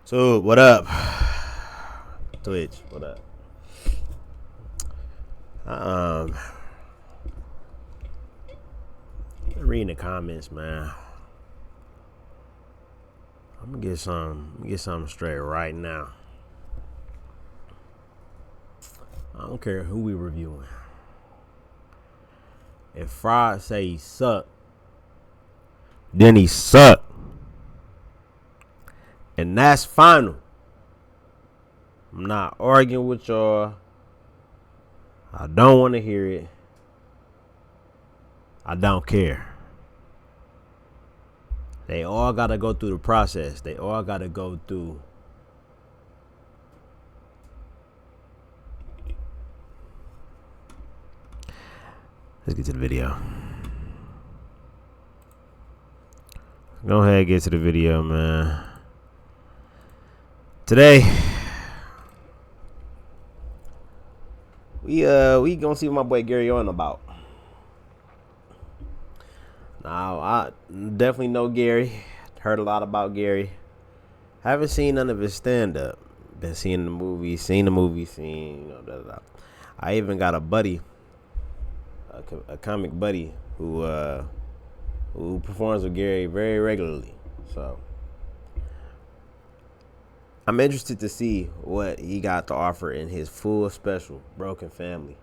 So, what up? Twitch, what up? Reading the comments, man. I'm gonna get something straight right now. I don't care who we reviewing. If Fraud say he suck, then he suck. And that's final. I'm not arguing with y'all. I don't want to hear it. I don't care. They all got to go through the process. They all got to go through. Let's get to the video. Go ahead and get to the video, man. Today, we gonna see what my boy Gary Owen about. Now, I definitely know Gary. Heard a lot about Gary. Haven't seen none of his stand-up. Been seeing the movies, I even got a buddy, a comic buddy who performs with Gary very regularly. So I'm interested to see what he got to offer in his full special, Broken Family.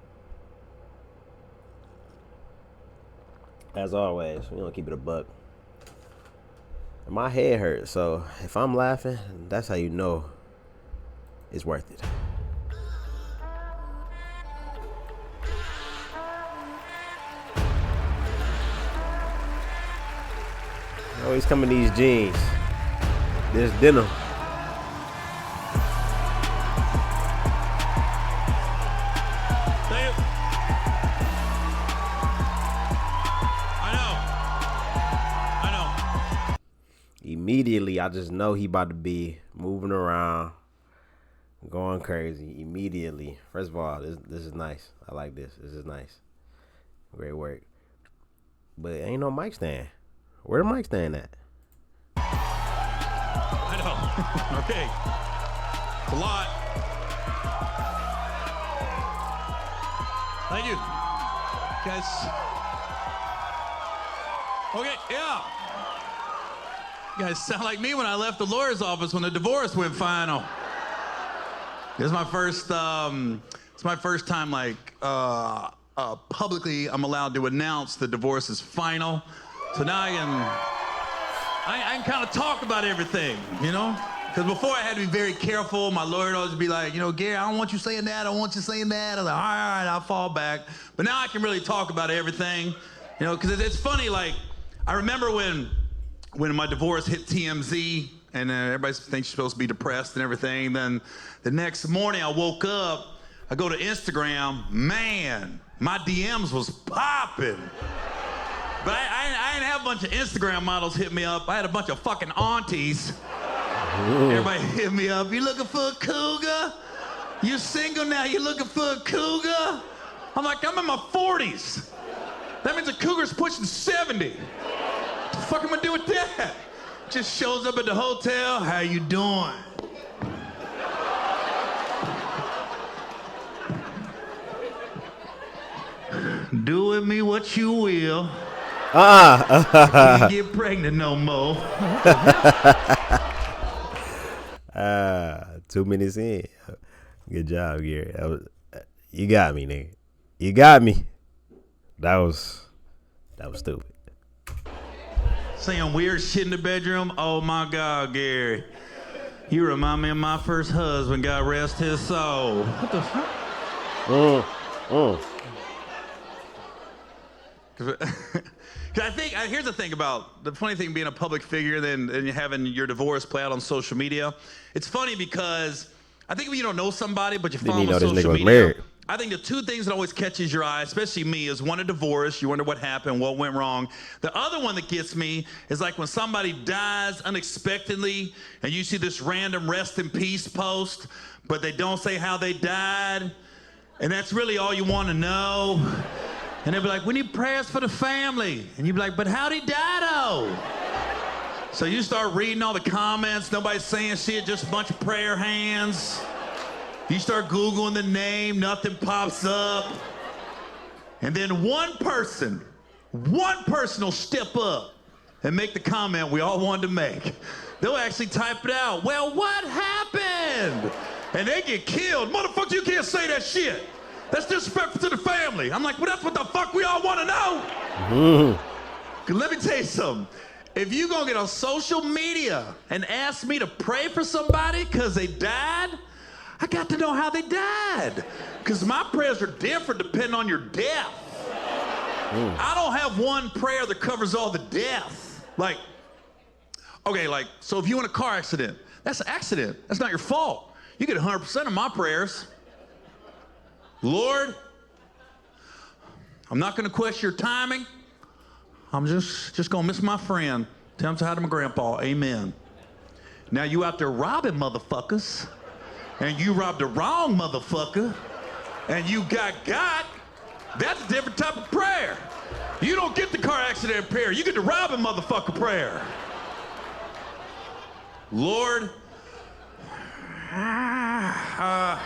As always, we don't keep it a buck. My head hurts, so if I'm laughing, that's how you know it's worth it. Always come in these jeans. This denim. Immediately, I just know he about to be moving around, going crazy. Immediately. First of all, this is nice. I like this. This is nice. Great work. But ain't no mic stand. Where the mic stand at? I know. Okay. It's a lot. Thank you. Guys. Okay, yeah. You guys sound like me when I left the lawyer's office when the divorce went final. This is my first, it's my first time publicly I'm allowed to announce the divorce is final. So now I can kind of talk about everything, you know? Because before I had to be very careful. My lawyer would always be like, you know, Gary, I don't want you saying that. I don't want you saying that. I was like, all right, I'll fall back. But now I can really talk about everything, you know, because it's funny, like, I remember when my divorce hit TMZ and everybody thinks you're supposed to be depressed and everything, then the next morning I woke up, I go to Instagram, man, my DMs was popping. But I didn't have a bunch of Instagram models hit me up. I had a bunch of fucking aunties. Ooh. Everybody hit me up. You looking for a cougar? You single now, you looking for a cougar? I'm like, I'm in my 40s. That means a cougar's pushing 70. What the fuck am I doing with that? Just shows up at the hotel, how you doing? Do with me what you will. Can't get pregnant no more. 2 minutes in. Good job, Gary. You got me, nigga. You got me. That was stupid. Saying weird shit in the bedroom. Oh my God, Gary. You remind me of my first husband. God rest his soul. What the fuck? I think here's the thing about the funny thing being a public figure and having your divorce play out on social media. It's funny because I think when you don't know somebody but you follow them on social media, I think the two things that always catches your eye, especially me, is one, a divorce. You wonder what happened, what went wrong. The other one that gets me is like when somebody dies unexpectedly and you see this random rest in peace post, but they don't say how they died, and that's really all you want to know. And they'll be like, we need prayers for the family. And you'd be like, but how'd he die though? So you start reading all the comments, nobody's saying shit, just a bunch of prayer hands. You start Googling the name, nothing pops up. And then one person will step up and make the comment we all wanted to make. They'll actually type it out. Well, what happened? And they get killed. Motherfucker, you can't say that shit. That's disrespectful to the family. I'm like, well, that's what the fuck we all want to know. Mm-hmm. Let me tell you something. If you gonna get on social media and ask me to pray for somebody because they died, I got to know how they died. Because my prayers are different depending on your death. I don't have one prayer that covers all the death. Like, okay, like, so if you in a car accident, that's an accident. That's not your fault. You get 100% of my prayers. Lord, I'm not gonna question your timing. I'm just gonna miss my friend. Tell him to hi to my grandpa, amen. Now you out there robbing motherfuckers, and you robbed the wrong motherfucker, and you got, that's a different type of prayer. You don't get the car accident prayer, you get the robbing motherfucker prayer. Lord, I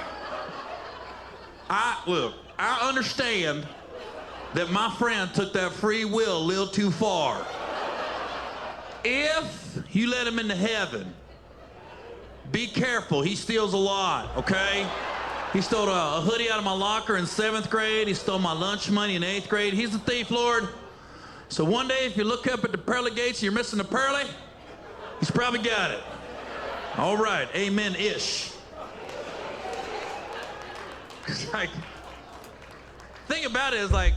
understand that my friend took that free will a little too far. If you let him into heaven, be careful, he steals a lot, okay? He stole a hoodie out of my locker in 7th grade. He stole my lunch money in 8th grade. He's a thief, Lord. So one day, if you look up at the pearly gates and you're missing the pearly, he's probably got it. All right, amen-ish. Like, thing about it is like,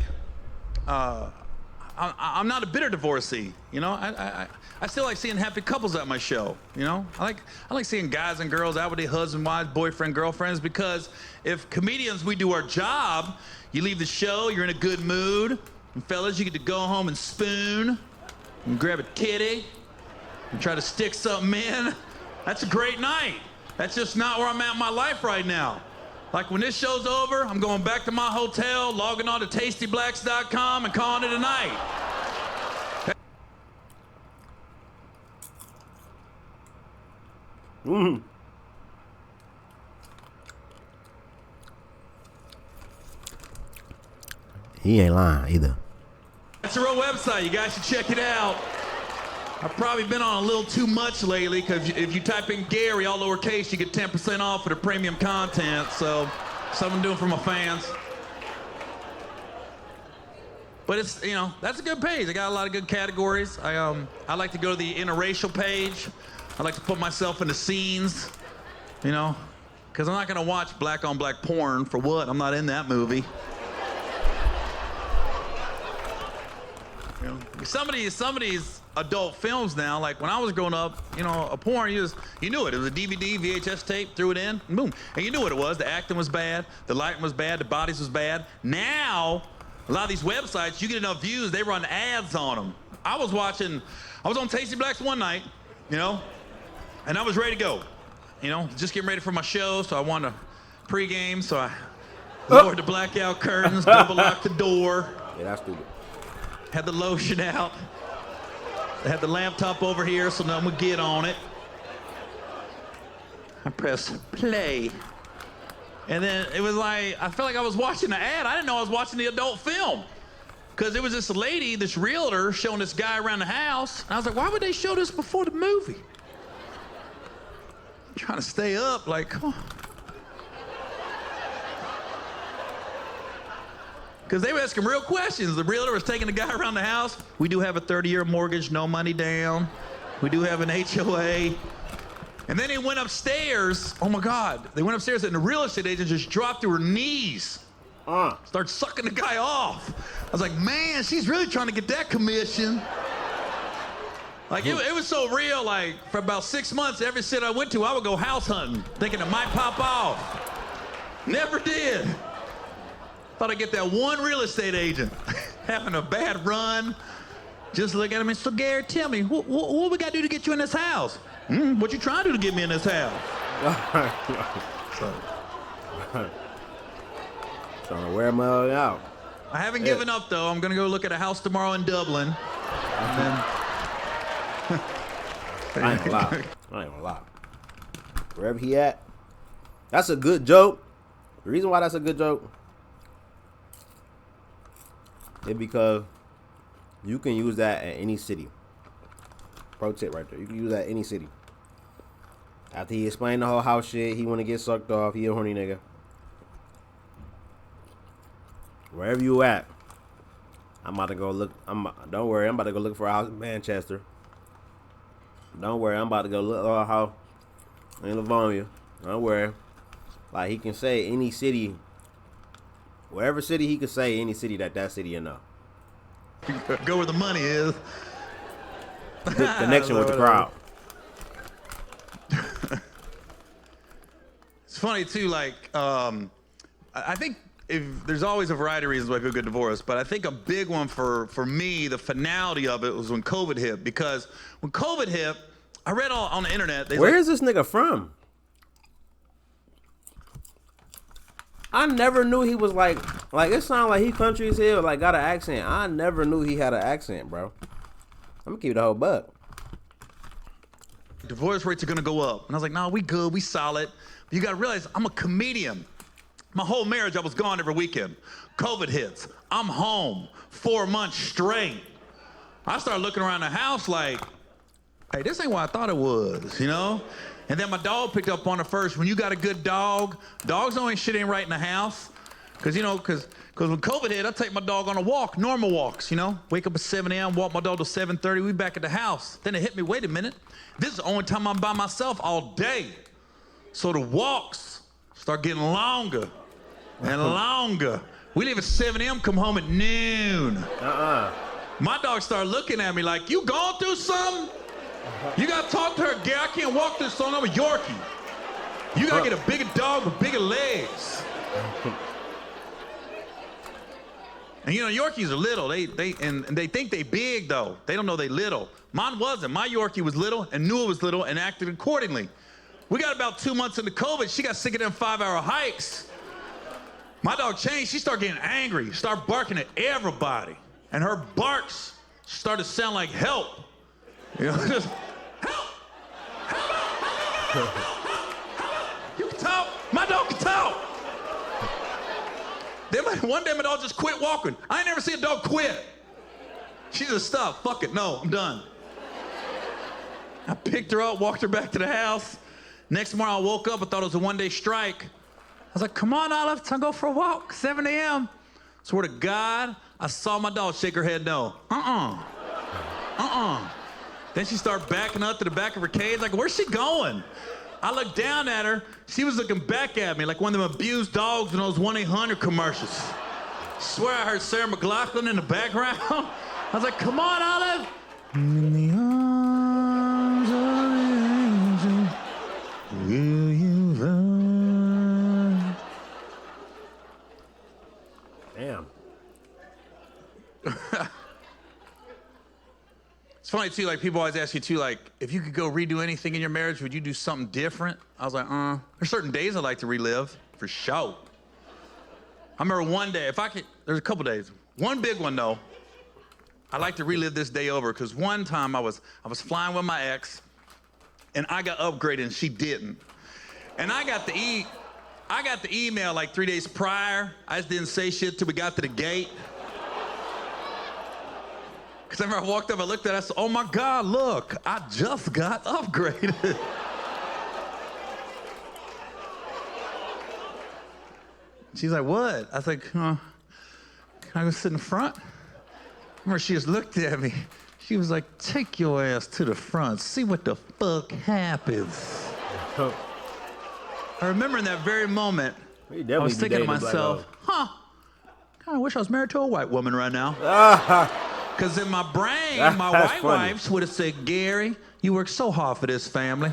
I'm not a bitter divorcee, you know? I still like seeing happy couples at my show, you know? I like seeing guys and girls out with their husband, wives, boyfriend, girlfriends, because if comedians, we do our job, you leave the show, you're in a good mood, and fellas, you get to go home and spoon, and grab a titty, and try to stick something in. That's a great night. That's just not where I'm at in my life right now. Like when this show's over, I'm going back to my hotel, logging on to tastyblacks.com and calling it a night. Mm. He ain't lying either. That's a real website. You guys should check it out. I've probably been on a little too much lately because if you type in Gary, all lowercase, you get 10% off for the premium content. So, something I'm doing for my fans. But it's, you know, that's a good page. I got a lot of good categories. I like to go to the interracial page. I like to put myself in the scenes, you know, because I'm not going to watch black on black porn. For what? I'm not in that movie. You know, some of these adult films now, like when I was growing up, you know, a porn, you knew it. It was a DVD, VHS tape, threw it in, and boom. And you knew what it was. The acting was bad, the lighting was bad, the bodies was bad. Now, a lot of these websites, you get enough views, they run ads on them. I was on Tasty Blacks one night, you know, and I was ready to go. You know, just getting ready for my show, so I wanted to pregame, so I lowered the blackout curtains, double locked the door. Yeah, that's stupid. Had the lotion out. I had the laptop over here so no one would get on it. I pressed play. And then it was like, I felt like I was watching the ad. I didn't know I was watching the adult film. Because it was this lady, this realtor, showing this guy around the house. And I was like, why would they show this before the movie? I'm trying to stay up, like, come on. Because they were asking real questions. The realtor was taking the guy around the house. We do have a 30-year mortgage, no money down. We do have an HOA. And then they went upstairs. Oh my God. They went upstairs and the real estate agent just dropped to her knees. Started sucking the guy off. I was like, man, she's really trying to get that commission. Like, it was so real. Like, for about 6 months, every city I went to, I would go house hunting, thinking it might pop off. Never did. Thought I'd get that one real estate agent having a bad run. Just look at him and so Gary, tell me, what we got to do to get you in this house? What you trying to do to get me in this house? Trying to wear him out. I haven't given up though. I'm gonna go look at a house tomorrow in Dublin. And then I ain't gonna lie. I ain't gonna lie. Wherever he at, that's a good joke. The reason why that's a good joke is because you can use that at any city. Pro tip right there. You can use that at any city. After he explained the whole house shit, he want to get sucked off. He a horny nigga. Wherever you at, I'm about to go look. Don't worry, I'm about to go look for a house in Manchester. Don't worry, I'm about to go look for a house in Livonia. Don't worry. Like, he can say any city, wherever city he could say any city that city you know. Go where the money is. Good connection with the crowd. It's funny too, like, I think there's always a variety of reasons why people get divorced, but I think a big one for me, the finality of it was when COVID hit. Because when COVID hit, I read on the internet. Where is this nigga from? I never knew he was like it sounded like he country as hell, like got an accent. I never knew he had an accent, bro. I'm gonna keep the whole buck. Divorce rates are gonna go up. And I was like, no, we good, we solid. But you gotta realize, I'm a comedian. My whole marriage, I was gone every weekend. COVID hits, I'm home 4 months straight. I started looking around the house like, hey, this ain't what I thought it was, you know? And then my dog picked up on it first. When you got a good dog, dogs know shit ain't right in the house. Cause when COVID hit, I take my dog on a walk, normal walks, you know? Wake up at 7 a.m., walk my dog till 7:30, we back at the house. Then it hit me, wait a minute, this is the only time I'm by myself all day. So the walks start getting longer and longer. We leave at 7 a.m., come home at noon. My dog started looking at me like, you going through something? You gotta talk to her, Gary. I can't walk this long. I'm a Yorkie. You gotta get a bigger dog with bigger legs. And you know, Yorkies are little. They think they big though. They don't know they little. Mine wasn't. My Yorkie was little and knew it was little and acted accordingly. We got about 2 months into COVID. She got sick of them 5-hour hikes. My dog changed. She started getting angry, started barking at everybody. And her barks started to sound like help. You know, just help! You can talk. My dog can talk. Then one day my dog just quit walking. I ain't never seen a dog quit. She just stopped. Fuck it. No, I'm done. I picked her up, walked her back to the house. Next morning I woke up, I thought it was a one-day strike. I was like, come on, Olive, time to go for a walk, 7 a.m. Swear to God, I saw my dog shake her head no. Then she started backing up to the back of her cage, like, where's she going? I looked down at her, she was looking back at me like one of them abused dogs in those 1-800 commercials. Swear I heard Sarah McLachlan in the background. I was like, come on, Olive. In the arms of the angel, will you run? Damn. It's funny too, like people always ask you too, like, if you could go redo anything in your marriage, would you do something different? I was like, there's certain days I like to relive, for sure. I remember one day, there's a couple days. One big one though, I like to relive this day over, because one time I was flying with my ex, and I got upgraded and she didn't. And I got the email like 3 days prior. I just didn't say shit till we got to the gate. Because I remember I walked up, I looked at it, I said, oh my God, look, I just got upgraded. She's like, what? I was like, can I go sit in front? I remember she just looked at me. She was like, take your ass to the front, see what the fuck happens. I remember in that very moment, I was thinking to myself, kind of wish I was married to a white woman right now. Because in my brain, my white wives would have said, Gary, you work so hard for this family.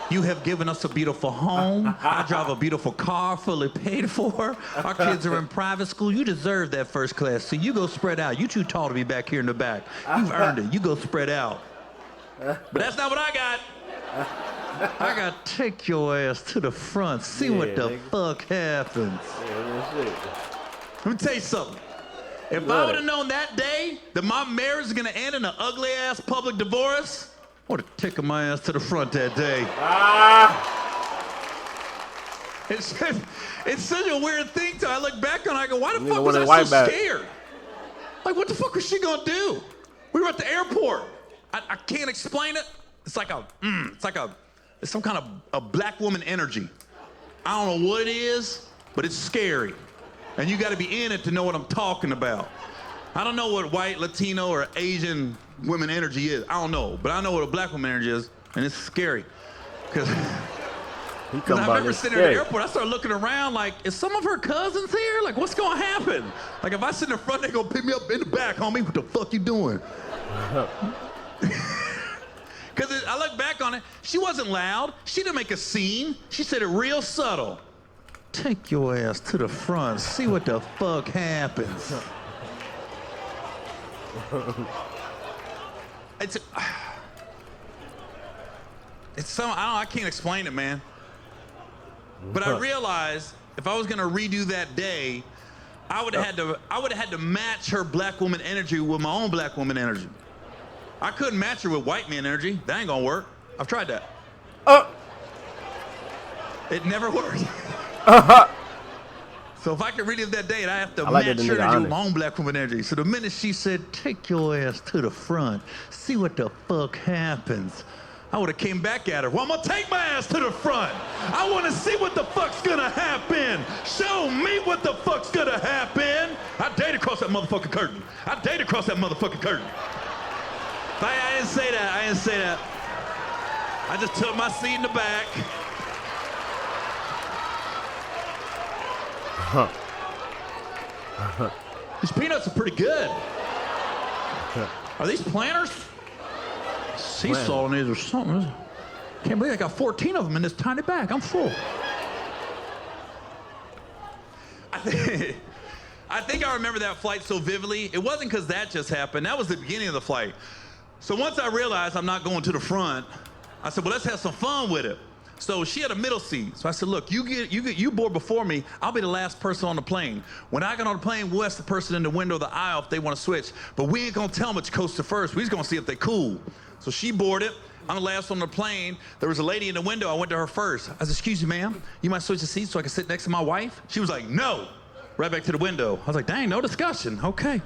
You have given us a beautiful home. I drive a beautiful car, fully paid for. Our kids are in private school. You deserve that first class. So you go spread out. You too tall to be back here in the back. You've earned it. You go spread out. But that's not what I got. I got to take your ass to the front, see what the fuck happens. Let me tell you something. If I would have known that day that my marriage is going to end in an ugly-ass public divorce, I would have taken my ass to the front that day. It's such a weird thing. I look back on it, I go, why the fuck was I so scared? Like, what the fuck was she gonna do? We were at the airport. I can't explain it. It's like it's some kind of a black woman energy. I don't know what it is, but it's scary. And you gotta be in it to know what I'm talking about. I don't know what white, Latino, or Asian women energy is. I don't know, but I know what a black woman energy is, and it's scary. Because I remember sitting at the airport, I started looking around like, is some of her cousins here? Like, what's gonna happen? Like, if I sit in the front, they gonna pick me up in the back, homie. What the fuck you doing? Because I look back on it, she wasn't loud. She didn't make a scene. She said it real subtle. Take your ass to the front, see what the fuck happens. It's some, I can't explain it, man. But I realized if I was gonna redo that day, I would have had to match her black woman energy with my own black woman energy. I couldn't match her with white man energy. That ain't gonna work. I've tried that. It never worked. So if I could relive that day, I have to match her energy with my own black woman energy. So the minute she said, take your ass to the front, see what the fuck happens, I would have came back at her. Well, I'm gonna take my ass to the front. I wanna see what the fuck's gonna happen. Show me what the fuck's gonna happen. I date across that motherfucking curtain. I date across that motherfucking curtain. I didn't say that, I didn't say that. I just took my seat in the back. These peanuts are pretty good. Are these planters? Sea salt in these or something. Can't believe I got 14 of them in this tiny bag. I'm full. I think I remember that flight so vividly. It wasn't because that just happened. That was the beginning of the flight. So once I realized I'm not going to the front, I said, well, let's have some fun with it. So she had a middle seat. So I said, look, you board before me. I'll be the last person on the plane. When I get on the plane, we'll ask the person in the window of the aisle if they want to switch. But we ain't gonna tell them which coaster first. We just gonna see if they cool. So she boarded. I'm the last on the plane. There was a lady in the window. I went to her first. I said, excuse me, ma'am. You might switch the seats so I can sit next to my wife? She was like, no. Right back to the window. I was like, dang, no discussion. Okay.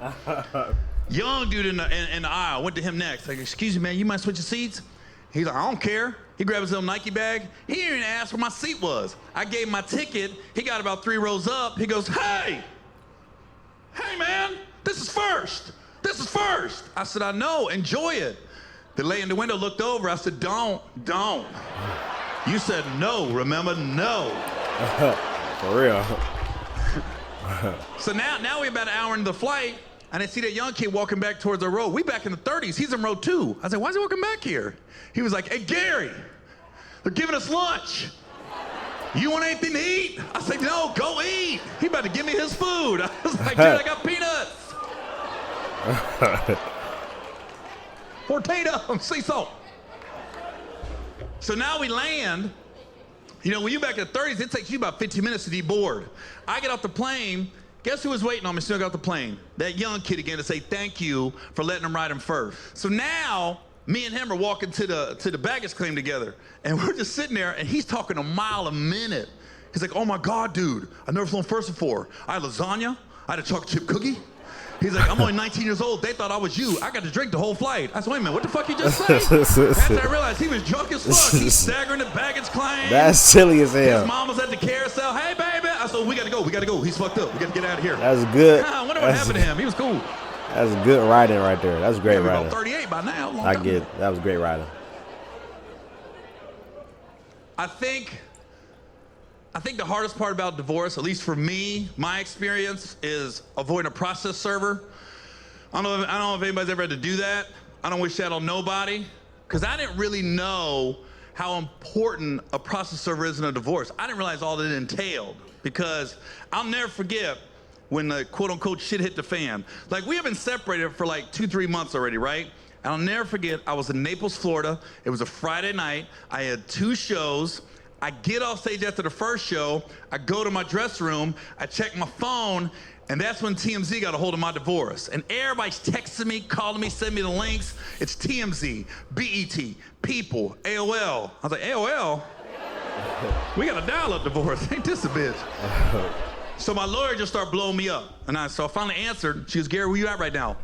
Young dude in the aisle. Went to him next. Like, excuse me, man. You might switch the seats? He's like, I don't care. He grabbed his little Nike bag. He didn't even ask where my seat was. I gave him my ticket. He got about 3 rows up. He goes, hey, man, this is first. This is first. I said, I know, enjoy it. The lady in the window looked over. I said, don't. You said no, remember, no. For real. So now we're about an hour into the flight, and I see that young kid walking back towards our row. We back in the 30s. He's in row 2. I said, why is he walking back here? He was like, hey, Gary, they're giving us lunch. You want anything to eat? I said, no, go eat. He about to give me his food. I was like, dude, I got peanuts. 14 of them, sea salt. So now we land. You know, when you're back in the 30s, it takes you about 15 minutes to deboard. I get off the plane. Guess who was waiting on me still got off the plane? That young kid again to say thank you for letting him ride him first. So now, me and him are walking to the baggage claim together, and we're just sitting there, and he's talking a mile a minute. He's like, oh my God, dude, I've never flown first before. I had lasagna, I had a chocolate chip cookie. He's like, I'm only 19 years old, they thought I was you. I got to drink the whole flight. I said, wait a minute, what the fuck you just say? After I realized he was drunk as fuck, he's staggering the baggage claim. That's silly as hell. His mom was at the carousel, hey baby. I said, we gotta go, he's fucked up, we gotta get out of here. That's good. I wonder what happened to him, he was cool. That's good riding right there. That's great riding. About 38 by now. I get it. That was great riding. I think the hardest part about divorce, at least for me, my experience, is avoiding a process server. I don't know if anybody's ever had to do that. I don't wish that on nobody, because I didn't really know how important a process server is in a divorce. I didn't realize all that it entailed, because I'll never forget when the quote-unquote shit hit the fan. Like, we have been separated for like 2-3 months already, right? And I'll never forget, I was in Naples, Florida. It was a Friday night. I had 2 shows. I get off stage after the first show, I go to my dressing room, I check my phone, and that's when TMZ got a hold of my divorce. And everybody's texting me, calling me, sending me the links. It's TMZ, BET, People, AOL. I was like, AOL? We got a dial-up divorce, ain't this a bitch? So my lawyer just started blowing me up. And so I finally answered. She goes, Gary, where you at right now?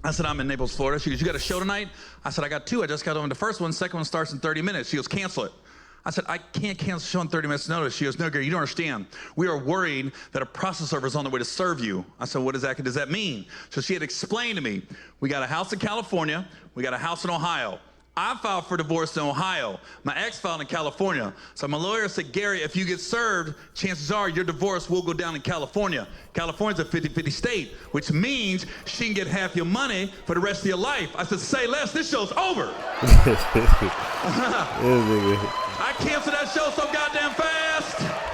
I said, I'm in Naples, Florida. She goes, you got a show tonight? I said, I got 2. I just got on the first one. Second one starts in 30 minutes. She goes, cancel it. I said, I can't cancel the show in 30 minutes notice. She goes, no, Gary, you don't understand. We are worried that a process server is on the way to serve you. I said, what does that mean? So she had explained to me, we got a house in California, we got a house in Ohio. I filed for divorce in Ohio. My ex filed in California. So my lawyer said, Gary, if you get served, chances are your divorce will go down in California. California's a 50-50 state, which means she can get half your money for the rest of your life. I said, say less, this show's over. I canceled that show so goddamn fast.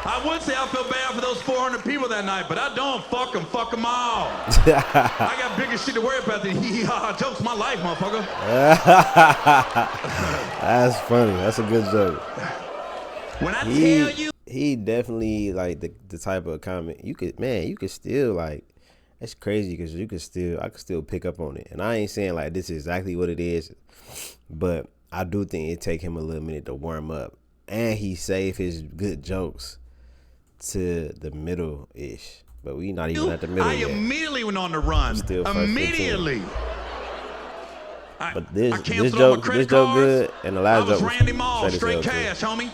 I would say I feel bad for those 400 people that night, but I don't. Fuck them all. I got bigger shit to worry about than hee-hee-ha-ha jokes. My life, motherfucker. That's funny. That's a good joke. When I tell you. He definitely, like, the type of comment, you could still, like, it's crazy because I could still pick up on it. And I ain't saying, like, this is exactly what it is, but I do think it take him a little minute to warm up. And he saved his good jokes to the middle-ish. But we not even at the middle yet. I immediately went on the run. Still immediately. But this joke good, and the last joke was Randy Moss, straight cash, homie.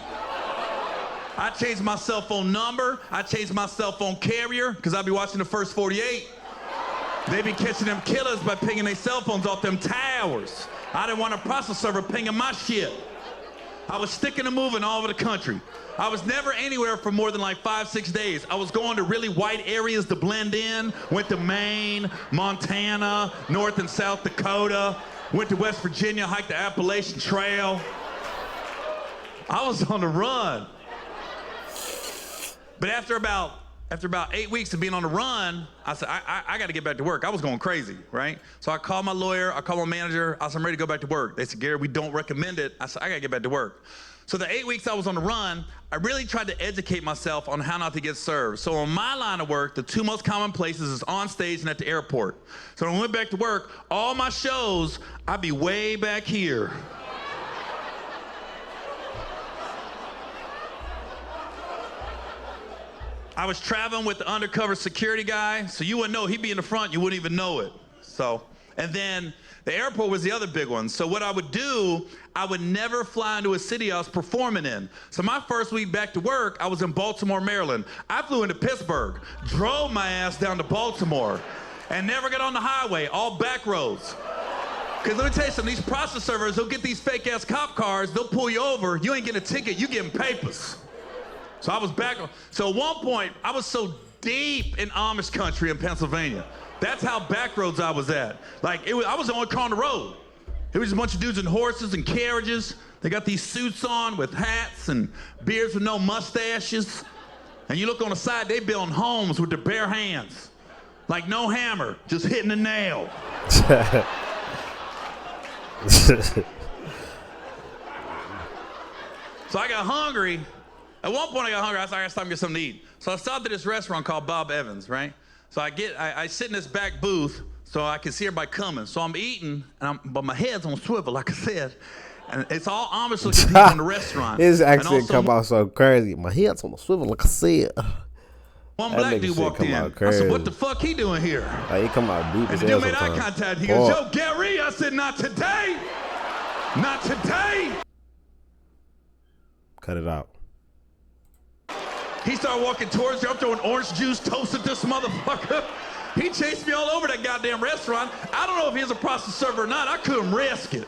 I changed my cell phone number. I changed my cell phone carrier, because I'd be watching the first 48. They be catching them killers by pinging their cell phones off them towers. I didn't want a process server pinging my shit. I was sticking and moving all over the country. I was never anywhere for more than like 5-6 days. I was going to really white areas to blend in. Went to Maine, Montana, North and South Dakota. Went to West Virginia, hiked the Appalachian Trail. I was on the run. But after about 8 weeks of being on the run, I said, I got to get back to work. I was going crazy, right? So I called my lawyer, I called my manager. I said, I'm ready to go back to work. They said, Gary, we don't recommend it. I said, I got to get back to work. So the 8 weeks I was on the run, I really tried to educate myself on how not to get served. So on my line of work, the 2 most common places is on stage and at the airport. So when I went back to work, all my shows, I'd be way back here. I was traveling with the undercover security guy, so you wouldn't know. He'd be in the front, you wouldn't even know it. So, and then the airport was the other big one. So what I would do, I would never fly into a city I was performing in. So my first week back to work, I was in Baltimore, Maryland. I flew into Pittsburgh, drove my ass down to Baltimore, and never got on the highway, all back roads. Because let me tell you something, these process servers, they'll get these fake ass cop cars, they'll pull you over, you ain't getting a ticket, you getting papers. So I was back. So at one point, I was so deep in Amish country in Pennsylvania. That's how back roads I was at. Like, I was the only car on the road. It was a bunch of dudes in horses and carriages. They got these suits on with hats and beards with no mustaches. And you look on the side, they building homes with their bare hands. Like no hammer, just hitting a nail. So I got hungry. At one point I got hungry, I said, I gotta stop and get something to eat. So I stopped at this restaurant called Bob Evans, right? So I sit in this back booth so I can see everybody coming. So I'm eating, but my head's on swivel, like I said. And it's all Amish looking people in the restaurant. His accent come out so crazy. My head's on swivel, like I said. One black dude walked in. I said, what the fuck he doing here? Like, he come out deep as hell. And the dude made eye contact. He goes, yo, Gary. I said, not today. Not today. Cut it out. He started walking towards me. I'm throwing orange juice, toast at this motherfucker. He chased me all over that goddamn restaurant. I don't know if he was a process server or not. I couldn't risk it.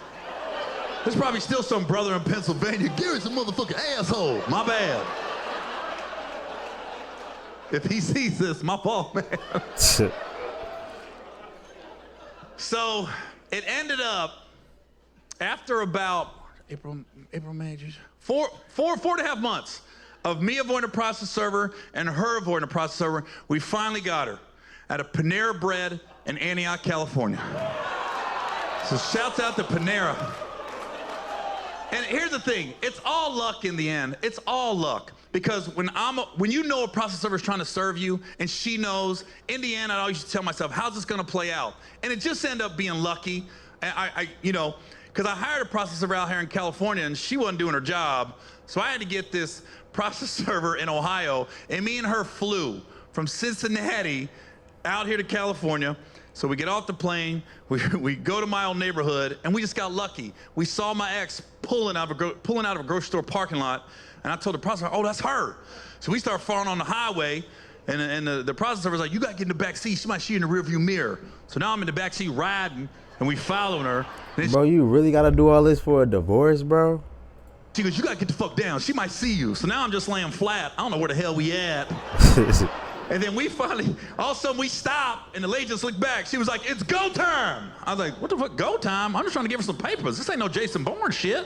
There's probably still some brother in Pennsylvania. Gary's a motherfucking asshole. My bad. If he sees this, my fault, man. So it ended up after about April, May, June, four and a half months of me avoiding a process server and her avoiding a process server, we finally got her at a Panera Bread in Antioch, California. So shouts out to Panera. And here's the thing, it's all luck in the end. It's all luck. Because when you know a process server is trying to serve you and she knows, in the end, I always tell myself, how's this gonna play out? And it just ended up being lucky. And because I hired a process server out here in California and she wasn't doing her job. So I had to get this process server in Ohio, and me and her flew from Cincinnati out here to California. So we get off the plane, we go to my old neighborhood, and we just got lucky. We saw my ex pulling out of a grocery store parking lot, and I told the processor, oh, that's her. So we start falling on the highway, and the processor was like, you gotta get in the back seat. She might see you in the rearview mirror. So now I'm in the back seat riding, and we following her. Bro, you really gotta do all this for a divorce, bro? She goes, you gotta get the fuck down. She might see you. So now I'm just laying flat. I don't know where the hell we at. And then we finally, all of a sudden we stop, and the lady just looked back. She was like, it's go time. I was like, what the fuck, go time? I'm just trying to give her some papers. This ain't no Jason Bourne shit.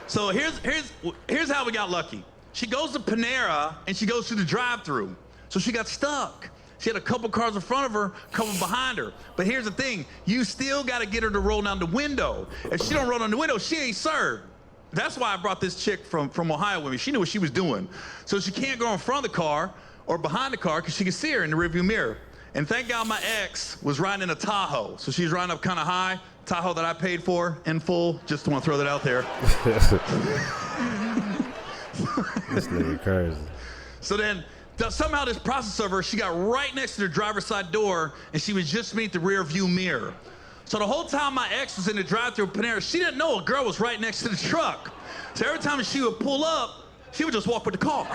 So here's how we got lucky. She goes to Panera, and she goes through the drive-thru. So she got stuck. She had a couple cars in front of her, a couple behind her. But here's the thing, you still gotta get her to roll down the window. If she don't roll down the window, she ain't served. That's why I brought this chick from Ohio with me. She knew what she was doing. So she can't go in front of the car or behind the car because she can see her in the rearview mirror. And thank God my ex was riding in a Tahoe. So she's riding up kind of high, Tahoe that I paid for in full. Just want to throw that out there. This nigga crazy. So then somehow this process server, she got right next to the driver's side door, and she was just beneath the rear view mirror. So the whole time my ex was in the drive-thru Panera, she didn't know a girl was right next to the truck. So every time she would pull up, she would just walk with the car.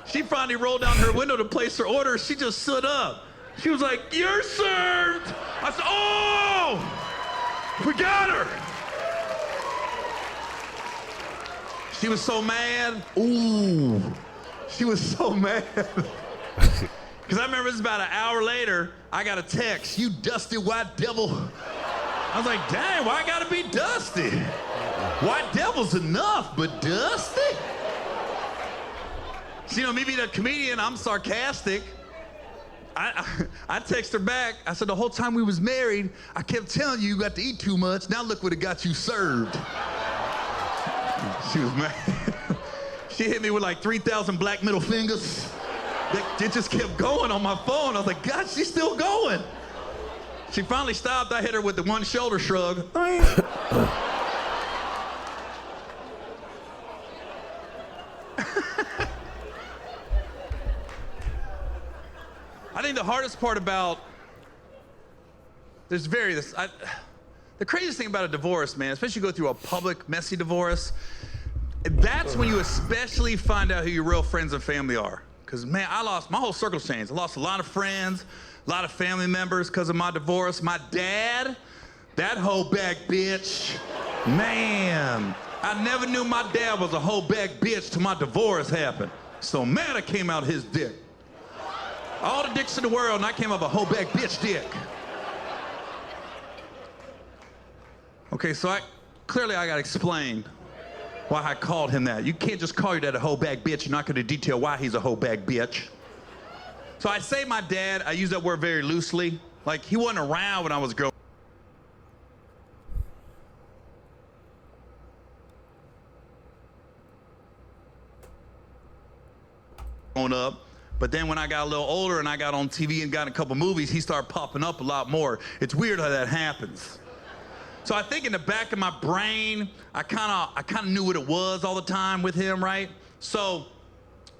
She finally rolled down her window to place her order. She just stood up. She was like, you're served. I said, oh, we got her. She was so mad. Ooh. She was so mad. Because I remember it was about an hour later, I got a text, you dusty white devil. I was like, dang, why I gotta be dusty? White devil's enough, but dusty? So, you know, me being a comedian, I'm sarcastic. I text her back, I said, the whole time we was married, I kept telling you got to eat too much, now look what it got you served. She was mad. She hit me with like 3,000 black middle fingers. It just kept going on my phone. I was like, God, she's still going. She finally stopped. I hit her with the one shoulder shrug. I think the hardest part about, the craziest thing about a divorce, man, especially go through a public, messy divorce, that's when you especially find out who your real friends and family are. Because, man, my whole circle's changed. I lost a lot of friends, a lot of family members because of my divorce. My dad, that hoe back bitch, man, I never knew my dad was a hoe back bitch till my divorce happened. So mad I came out his dick. All the dicks in the world, and I came up a hoe back bitch dick. Okay, so clearly I gotta explain why I called him that. You can't just call your dad a hoe bag bitch. You're not gonna detail why he's a hoe bag bitch. So I say my dad, I use that word very loosely. Like, he wasn't around when I was growing up. But then when I got a little older and I got on TV and got in a couple movies, he started popping up a lot more. It's weird how that happens. So I think in the back of my brain, I kind of knew what it was all the time with him, right? So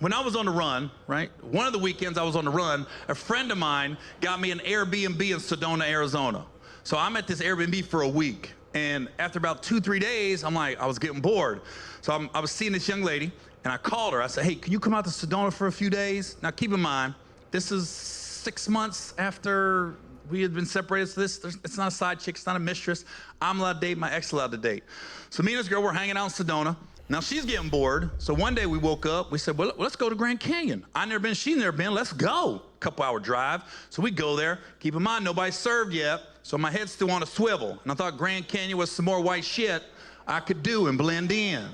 when I was on the run, right, one of the weekends I was on the run, a friend of mine got me an Airbnb in Sedona, Arizona. So I'm at this Airbnb for a week. And after about 2-3 days, I was getting bored. So I was seeing this young lady, and I called her. I said, hey, can you come out to Sedona for a few days? Now keep in mind, this is 6 months after we had been separated, so it's not a side chick, it's not a mistress. I'm allowed to date, my ex allowed to date. So me and this girl were hanging out in Sedona. Now she's getting bored, so one day we woke up, we said, well, let's go to Grand Canyon. I've never been, she's never been, let's go. Couple-hour drive. So we go there. Keep in mind, nobody's served yet, so my head's still on a swivel. And I thought Grand Canyon was some more white shit I could do and blend in.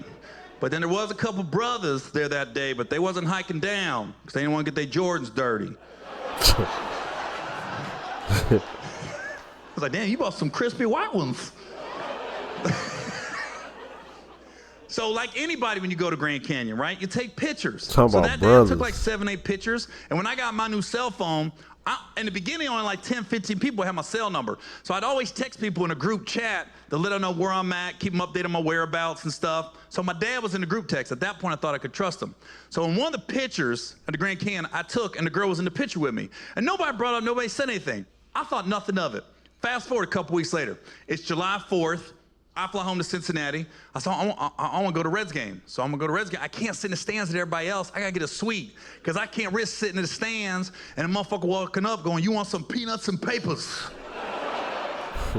But then there was a couple brothers there that day, but they wasn't hiking down, because they didn't want to get their Jordans dirty. I was like, damn, you bought some crispy white ones. So like anybody, when you go to Grand Canyon, right, you take pictures. Talking so about that day I took brothers. like 7, 8 pictures. And when I got my new cell phone, in the beginning, only like 10, 15 people had my cell number. So I'd always text people in a group chat to let them know where I'm at, keep them updated on my whereabouts and stuff. So my dad was in the group text. At that point, I thought I could trust him. So in one of the pictures at the Grand Canyon, I took, and the girl was in the picture with me. And nobody brought up, nobody said anything. I thought nothing of it. Fast forward a couple weeks later. It's July 4th. I fly home to Cincinnati. I said, I want to go to Reds game. So I'm going to go to Reds game. I can't sit in the stands with everybody else. I got to get a suite because I can't risk sitting in the stands and a motherfucker walking up going, you want some peanuts and papers?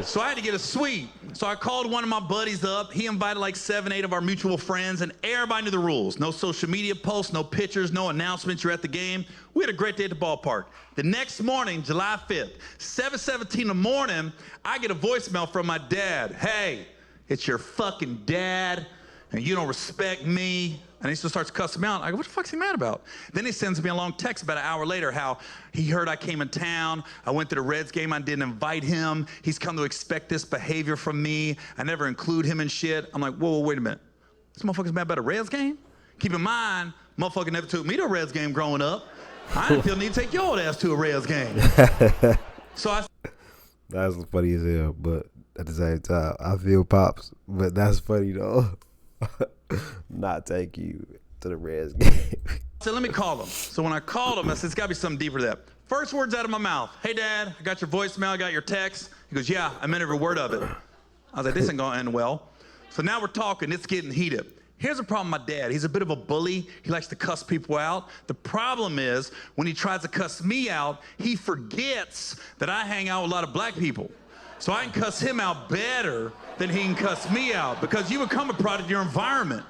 So I had to get a suite. So I called one of my buddies up. He invited like 7, 8 of our mutual friends, and everybody knew the rules. No social media posts, no pictures, no announcements. You're at the game. We had a great day at the ballpark. The next morning, July 5th, 7:17 in the morning, I get a voicemail from my dad. Hey, it's your fucking dad, and you don't respect me. And he just starts cussing me out. I go, what the fuck's he mad about? Then he sends me a long text about an hour later how he heard I came in town. I went to the Reds game. I didn't invite him. He's come to expect this behavior from me. I never include him in shit. I'm like, whoa, wait a minute. This motherfucker's mad about a Reds game? Keep in mind, motherfucker never took me to a Reds game growing up. I didn't feel the need to take your old ass to a Reds game. So I... That's funny as hell, but at the same time, I feel Pops, but that's funny though. Not take you to the Reds game. So let me call him. So when I called him, I said, it's gotta be something deeper to that. First words out of my mouth, hey Dad, I got your voicemail, I got your text. He goes, yeah, I meant every word of it. I was like, this ain't gonna end well. So now we're talking, it's getting heated. Here's the problem with my dad. He's a bit of a bully. He likes to cuss people out. The problem is when he tries to cuss me out, he forgets that I hang out with a lot of black people. So I can cuss him out better than he can cuss me out because you become a product of your environment.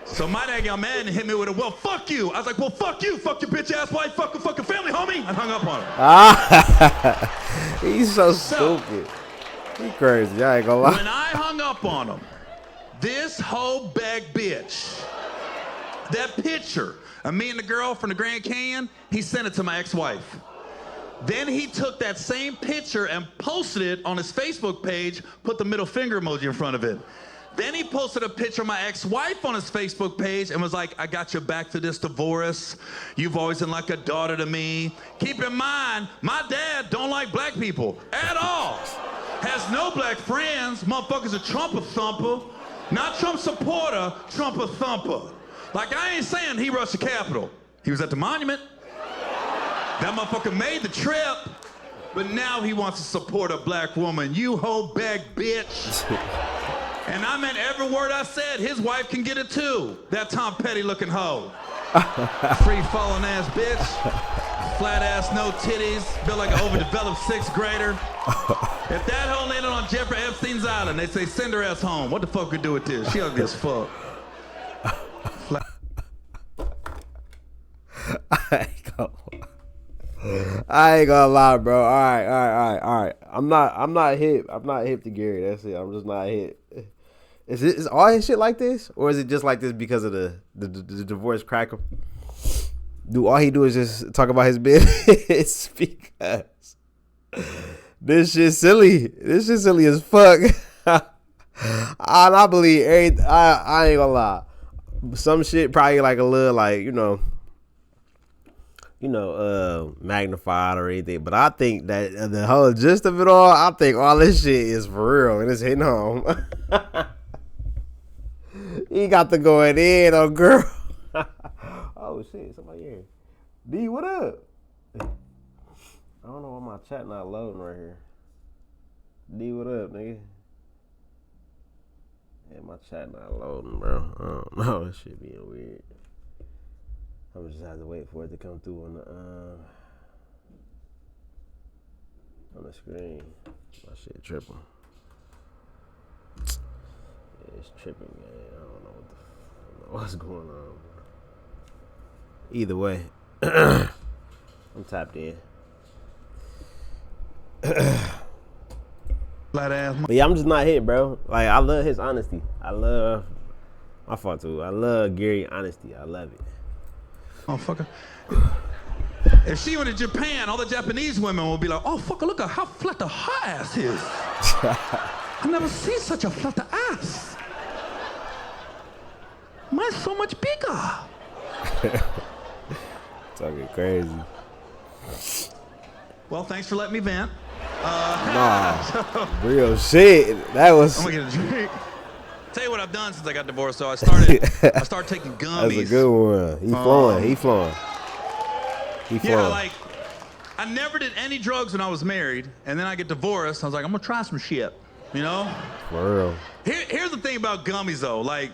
So my dad got mad and hit me with a, well, fuck you. I was like, well, fuck you your bitch ass wife, fuck your fucking family, homie. I hung up on him. He's so stupid. He crazy, I ain't gonna lie. When I hung up on him, this whole bag bitch, that picture of me and the girl from the Grand Canyon, he sent it to my ex-wife. Then he took that same picture and posted it on his Facebook page, put the middle finger emoji in front of it. Then he posted a picture of my ex-wife on his Facebook page and was like, I got your back to this divorce. You've always been like a daughter to me. Keep in mind, my dad don't like black people at all. Has no black friends. Motherfucker's a Trump thumper. Not Trump supporter, Trump thumper. Like, I ain't saying he rushed the Capitol. He was at the monument. That motherfucker made the trip, but now he wants to support a black woman. You hoe bag bitch. And I meant every word I said. His wife can get it too. That Tom Petty looking hoe. Free falling ass bitch. Flat ass, no titties. Built like an overdeveloped 6th grader. If that hoe landed on Jeffrey Epstein's island, they say send her ass home. What the fuck we do with this? She ugly as fuck. I ain't gonna lie, bro. All right. I'm not hip. I'm not hip to Gary. That's it. I'm just not hip. Is all his shit like this, or is it just like this because of the divorce crack him? Do all he do is just talk about his business? Because this shit silly. This shit silly as fuck. I believe everything. I ain't gonna lie. Some shit probably like a little like magnified or anything, but I think that the whole gist of it all, I think all this shit is for real and it's hitting home. He got to go in on girl. Oh shit, somebody here. D, what up? I don't know why my chat not loading right here. D, what up, nigga? Yeah, my chat not loading, bro. I don't know, this shit being weird. I'm just have to wait for it to come through on the screen. My shit tripping. Yeah, it's tripping, man. I don't know what's going on, bro. Either way, I'm tapped in. Flat ass. But yeah, I'm just not hit, bro. Like, I love his honesty. I love Gary honesty. I love it. Motherfucker. If she went to Japan, all the Japanese women would be like, oh, fuck, look at how flat the her ass is. I never seen such a flat ass. Mine's so much bigger. Talking crazy. Well, thanks for letting me vent. Real shit. That was. I'm gonna get a drink. Tell you what I've done since I got divorced. So I started taking gummies. That's a good one. He flowing. Yeah, like I never did any drugs when I was married, and then I get divorced. I was like, I'm gonna try some shit, you know? For real. Here's the thing about gummies though. Like,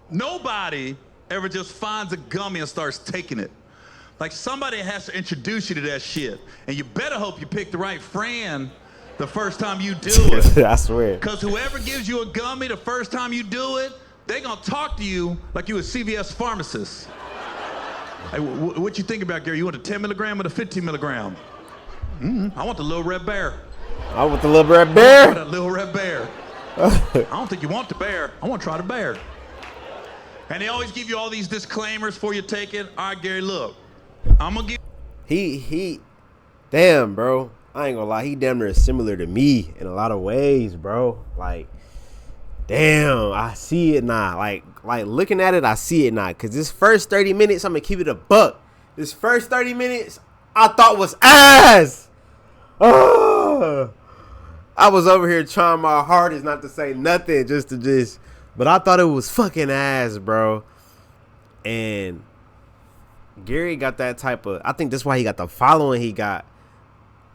nobody ever just finds a gummy and starts taking it. Like, somebody has to introduce you to that shit, and you better hope you pick the right friend the first time you do it. I swear. Because whoever gives you a gummy the first time you do it, they gonna talk to you like you a CVS pharmacist. Hey, what you think about, Gary? You want a 10 milligram or the 15 milligram? I want the little red bear. I want the little red bear? That little red bear. I don't think you want the bear. I want to try the bear. And they always give you all these disclaimers before you take it. All right, Gary, look. I'm gonna give. He. Damn, bro. I ain't gonna lie. He damn near similar to me in a lot of ways, bro. Like, damn, I see it now. Like looking at it, I see it now. Cause this first 30 minutes, I'm gonna keep it a buck. This first 30 minutes, I thought was ass. Oh, I was over here trying my hardest not to say nothing, but I thought it was fucking ass, bro. And Gary got that type of. I think that's why he got the following he got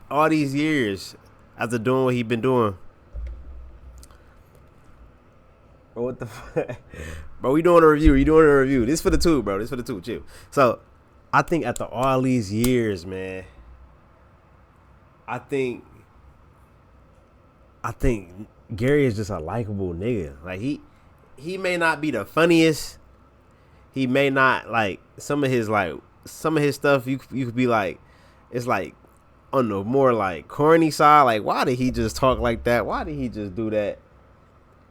all these years after doing what he been doing. Bro, what the fuck? Bro, we doing a review. This for the two, bro. Chill. So, I think after all these years, man, I think Gary is just a likable nigga. Like, he may not be the funniest. He may not, like, some of his stuff, you could be like, it's like on the more like corny side. Like, why did he just talk like that? Why did he just do that?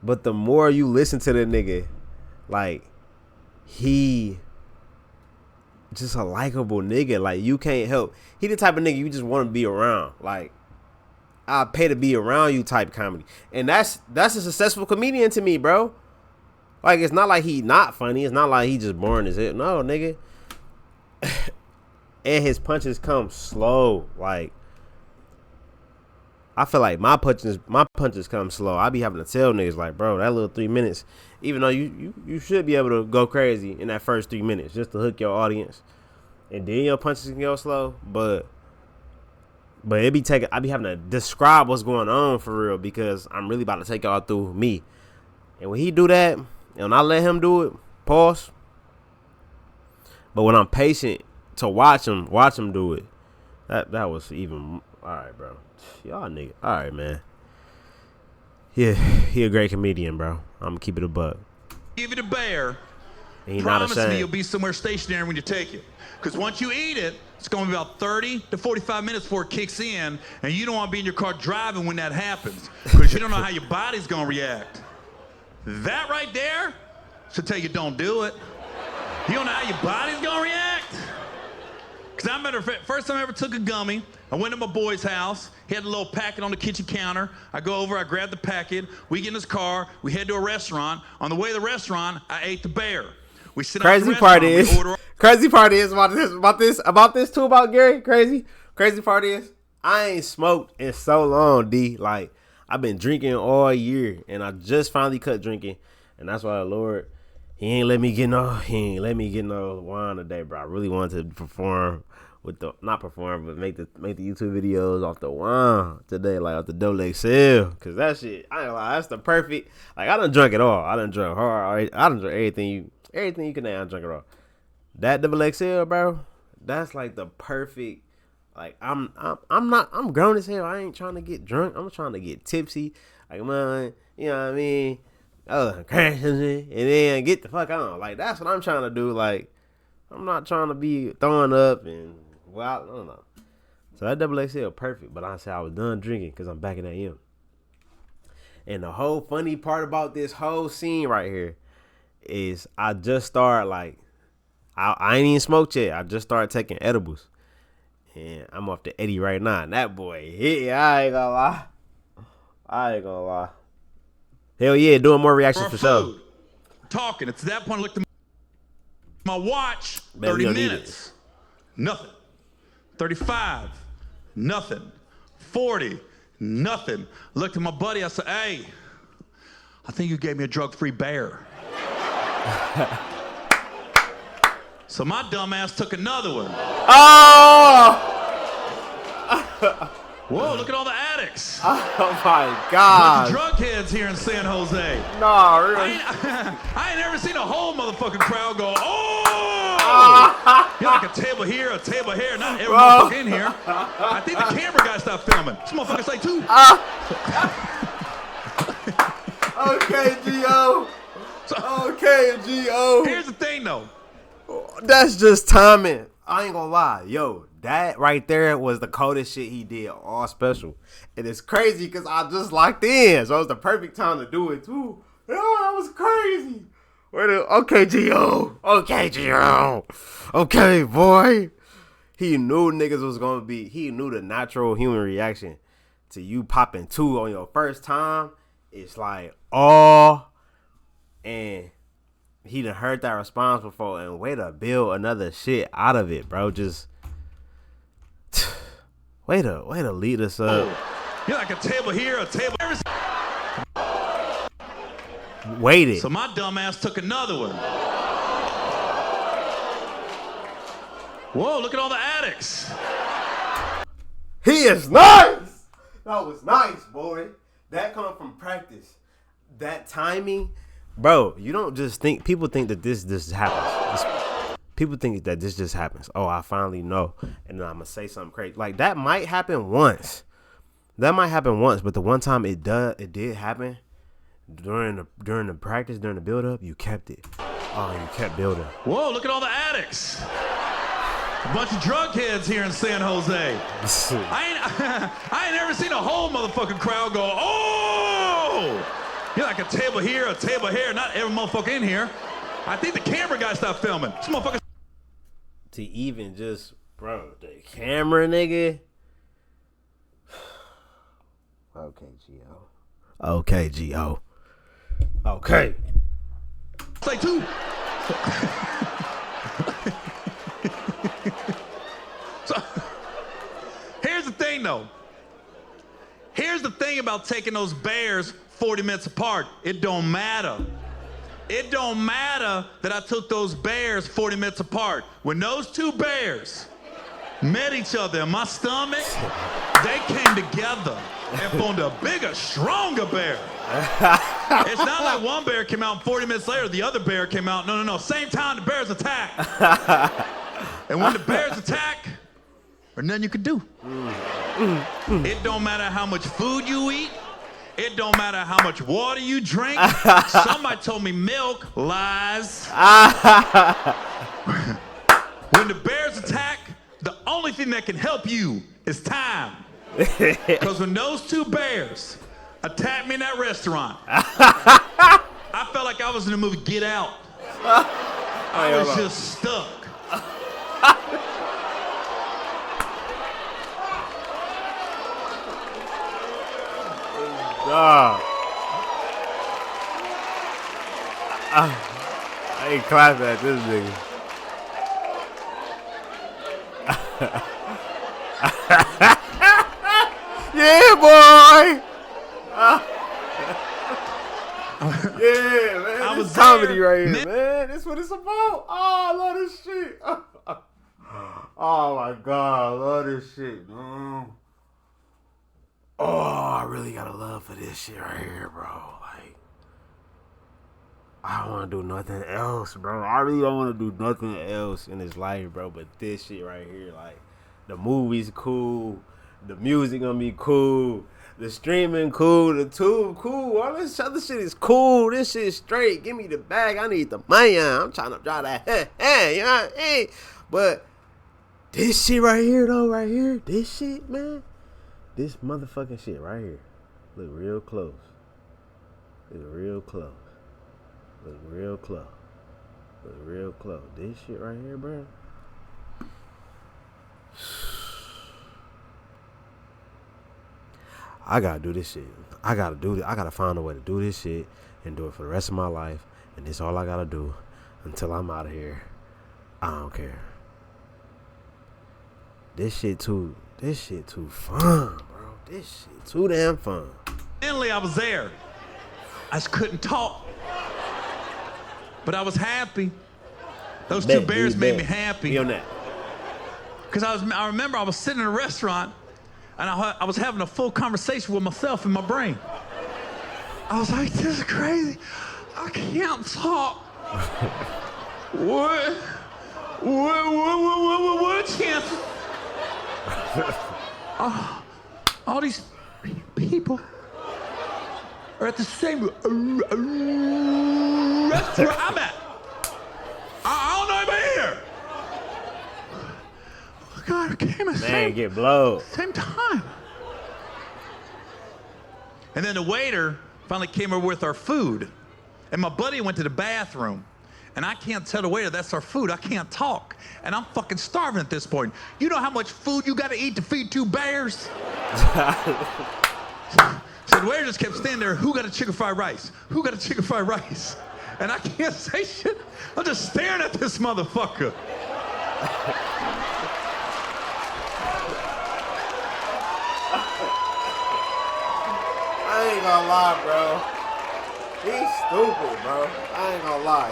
But the more you listen to the nigga, like, he just a likable nigga. Like, you can't help. He the type of nigga you just want to be around. Like, I pay to be around you type comedy. And that's a successful comedian to me, bro. Like, it's not like he not funny. It's not like he just boring as hell. No, nigga. And his punches come slow. Like, I feel like my punches come slow. I be having to tell niggas, like, bro, that little 3 minutes, even though you should be able to go crazy in that first 3 minutes just to hook your audience, and then your punches can go slow. But I be having to describe what's going on for real, because I'm really about to take y'all through me. And when he do that, and I let him do it, pause. But when I'm patient to watch him do it, that was even all right, bro. Y'all nigga, all right, man. Yeah, he a great comedian, bro. I'm gonna keep it a buck. Give it a bear. And he not ashamed. Promise me you'll be somewhere stationary when you take it. Because once you eat it, it's going to be about 30 to 45 minutes before it kicks in, and you don't want to be in your car driving when that happens, because you don't know how your body's going to react. That right there should tell you don't do it. You don't know how your body's going to react? Because I remember first time I ever took a gummy, I went to my boy's house. He had a little packet on the kitchen counter. I go over, I grab the packet. We get in his car. We head to a restaurant. On the way to the restaurant, I ate the bear. We sit down at the restaurant. Crazy part is about this too, about Gary. Crazy part is I ain't smoked in so long, D. Like, I've been drinking all year, and I just finally cut drinking, and that's why the Lord, He ain't let me get no wine today, bro. I really wanted to perform but make the YouTube videos off the wine today, like off the double XL, cause that shit, I ain't lie, that's the perfect. Like, I done drunk it all. I done drunk hard. I done drunk everything you can name. I done drunk it all. That double XL, bro, that's like the perfect. Like, I'm grown as hell. I ain't trying to get drunk. I'm trying to get tipsy. Like, man, you know what I mean? Oh, crash and then get the fuck on. Like, that's what I'm trying to do. Like, I'm not trying to be throwing up and, well, I don't know. So that double XL perfect. But I said I was done drinking because I'm back in AM. And the whole funny part about this whole scene right here is I just started, like, I ain't even smoked yet. I just started taking edibles. And I'm off to Eddie right now. And that boy, I ain't gonna lie. I ain't gonna lie. Hell yeah, doing more reactions for sure. Talking. It's that point I looked at my watch. Man, 30 minutes. Nothing. 35. Nothing. 40. Nothing. Looked at my buddy. I said, hey, I think you gave me a drug-free bear. So my dumb ass took another one. Oh! Whoa, look at all the addicts. Oh my God. Bunch of drug heads here in San Jose. Nah, really? I ain't never seen a whole motherfucking crowd go, oh! You're like a table here, a table here, not every motherfucker in here. I think the camera guy stopped filming. This motherfucker's like, too. Okay, G.O. Okay, G.O. Here's the thing, though. That's just timing. I ain't gonna lie. Yo, that right there was the coldest shit he did all special. And it's crazy because I just locked in. So it was the perfect time to do it, too. Yo, that was crazy. Okay, G.O. Okay, G.O. Okay, boy. He knew niggas was gonna be. He knew the natural human reaction to you popping 2 on your first time. It's like, oh, and he done heard that response before, and way to build another shit out of it, bro. Just way to lead us up. You're like a table here, a table there. Waited. So my dumb ass took another one. Whoa, look at all the addicts. He is nice. That was nice, boy. That come from practice. That timing. Bro, you don't just think. People think that this happens. People think that this just happens. Oh, I finally know, and then I'm gonna say something crazy. Like that might happen once. That might happen once, but the one time it did happen during the practice, during the build up, you kept it. Oh, you kept building. Whoa, look at all the addicts. A bunch of drug heads here in San Jose. I ain't never seen a whole motherfucking crowd go, oh! You're like a table here, a table here, not every motherfucker in here. I think the camera guy stopped filming. This motherfucker. To even just, bro, the camera nigga. Okay, G.O. Okay, G.O. Okay. It's like 2. So, here's the thing, though. Here's the thing about taking those bears 40 minutes apart. It don't matter. It don't matter that I took those bears 40 minutes apart. When those 2 bears met each other in my stomach, they came together and formed a bigger, stronger bear. It's not like one bear came out and 40 minutes later the other bear came out. No. Same time the bears attack. And when the bears attack, there's nothing you can do. It don't matter how much food you eat. It don't matter how much water you drink. Somebody told me milk. Lies. When the bears attack, the only thing that can help you is time. Because when those 2 bears attacked me in that restaurant, I felt like I was in the movie Get Out. I was just stuck. I ain't clapping at this nigga. Yeah, boy. Yeah, man. I was this comedy there, right here, man. That's what it's about. Oh, I love this shit. Oh my God, I love this shit, man. Oh, I really got a love for this shit right here, bro. Like, I don't want to do nothing else, bro. I really don't want to do nothing else in this life, bro. But this shit right here, like, the movie's cool, the music gonna be cool, the streaming cool, the tube cool. All this other shit is cool. This shit is straight. Give me the bag. I need the money. I'm trying to draw that. Hey, you know what I mean? But this shit right here, though, right here, this shit, man. This motherfucking shit right here. Look real close. Look real close. Look real close. Look real close. This shit right here, bro. I gotta do this shit. I gotta do this. I gotta find a way to do this shit and do it for the rest of my life. And this all I gotta do until I'm out of here. I don't care. This shit too fun, bro. This shit too damn fun. Finally, I was there. I just couldn't talk. But I was happy. Those two bears made me happy. Because I remember I was sitting in a restaurant and I was having a full conversation with myself in my brain. I was like, this is crazy. I can't talk. What a chance. All these people are at the same restaurant I'm at. I don't know anybody here. Oh God, it came at the same time. And then the waiter finally came over with our food. And my buddy went to the bathroom. And I can't tell the waiter that's our food. I can't talk. And I'm fucking starving at this point. You know how much food you gotta eat to feed 2 bears? So the waiter just kept standing there. Who got a chicken fried rice? Who got a chicken fried rice? And I can't say shit. I'm just staring at this motherfucker. I ain't gonna lie, bro. He's stupid, bro. I ain't gonna lie.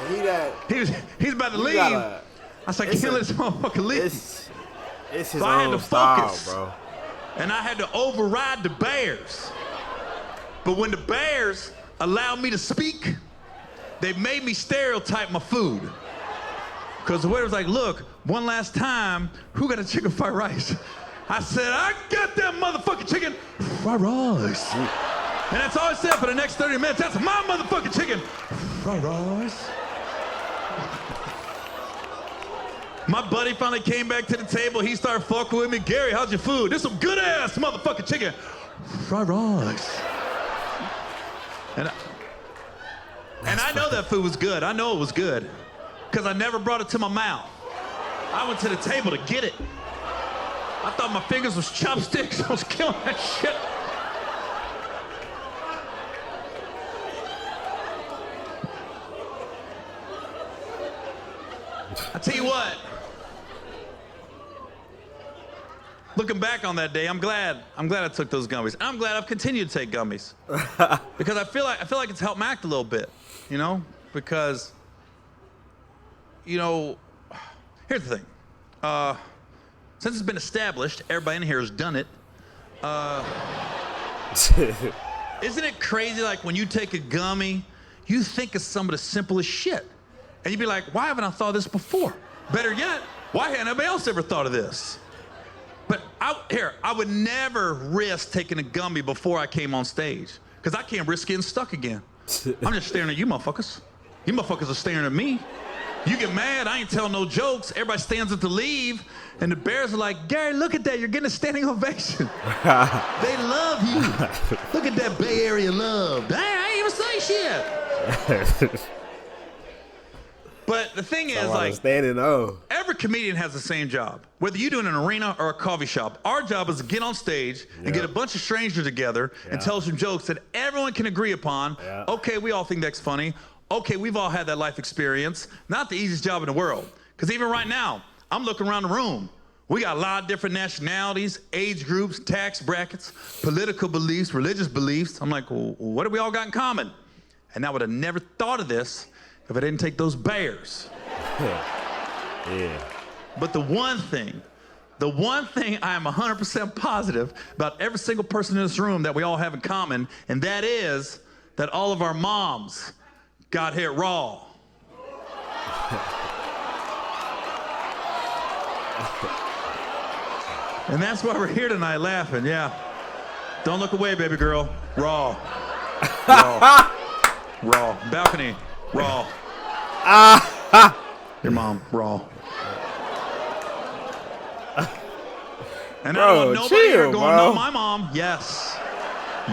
He's about to leave. I was like, can't let this motherfucker leave. It's his so I had to focus, bro. And I had to override the bears. But when the bears allowed me to speak, they made me stereotype my food. Because the waiter was like, look, one last time, who got a chicken fried rice? I said, I got that motherfucking chicken fried rice. And that's all I said for the next 30 minutes. That's my motherfucking chicken fried rice. My buddy finally came back to the table. He started fucking with me. Gary, how's your food? This some good ass motherfucking chicken fried rice. And I know that food was good. I know it was good. Because I never brought it to my mouth. I went to the table to get it. I thought my fingers was chopsticks. I was killing that shit. I tell you what. Looking back on that day, I'm glad I took those gummies. And I'm glad I've continued to take gummies. Because I feel like it's helped me act a little bit, you know? Because, you know, here's the thing. Since it's been established, everybody in here has done it. Isn't it crazy, like, when you take a gummy, you think of some of the simplest shit. And you'd be like, why haven't I thought of this before? Better yet, why hadn't anybody else ever thought of this? But I would never risk taking a gummy before I came on stage. Because I can't risk getting stuck again. I'm just staring at you motherfuckers. You motherfuckers are staring at me. You get mad, I ain't telling no jokes. Everybody stands up to leave. And the bears are like, Gary, look at that. You're getting a standing ovation. They love you. Look at that Bay Area love. Dang, I ain't even say shit. But the thing is, like, every comedian has the same job. Whether you do it in an arena or a coffee shop, our job is to get on stage and get a bunch of strangers together and tell some jokes that everyone can agree upon. Okay, we all think that's funny. Okay, we've all had that life experience. Not the easiest job in the world. Because even right now, I'm looking around the room. We got a lot of different nationalities, age groups, tax brackets, political beliefs, religious beliefs. I'm like, well, what do we all got in common? And I would have never thought of this if I didn't take those bears. Yeah. But the one thing I am 100% positive about every single person in this room that we all have in common, and that is that all of our moms got hit raw. And that's why we're here tonight laughing, yeah. Don't look away, baby girl. Raw. Raw. Raw. Balcony. Raw. Your mom, raw. And I don't want nobody here going, no, my mom. Yes.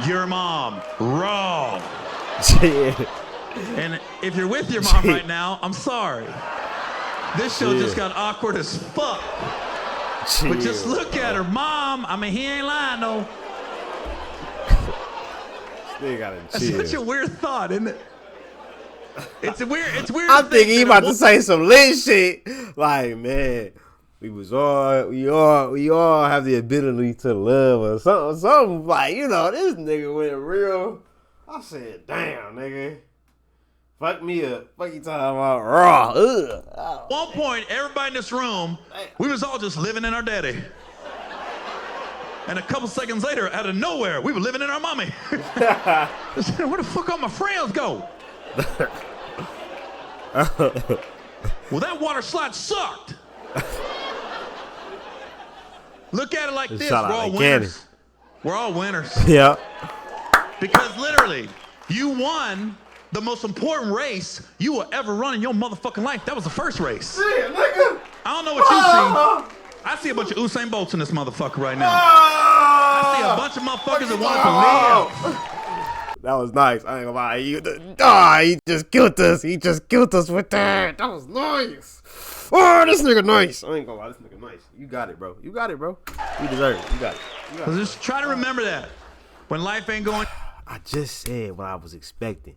Your mom, raw. And if you're with your mom right now, I'm sorry. This show just got awkward as fuck. But just look at her. Mom, I mean, he ain't lying, though. They gotta That's chill. such a weird thought, isn't it? It's weird. It's weird. I'm thinking he about to say some lit shit. Like, man, we all have the ability to love or something like, this nigga went real. I said, damn, nigga. Fuck me up. Fuck you talking about raw. Ugh. At one point, everybody in this room, we was all just living in our daddy. And a couple seconds later, out of nowhere, we were living in our mommy. Where the fuck all my friends go? Well, that water slide sucked. Look at it like this. We're all winners. We're all winners. Yeah. Because literally, you won the most important race you will ever run in your motherfucking life. That was the first race. Shit, nigga. I don't know what you see. I see a bunch of Usain Bolts in this motherfucker right now. I see a bunch of motherfuckers that want to live. That was nice. I ain't gonna lie. He just killed us. He just killed us with that. That was nice. Oh, this nigga nice. I ain't gonna lie. This nigga nice. You got it, bro. You got it, bro. You deserve it. You got it. Just try to remember that. When life ain't going. I just said what I was expecting.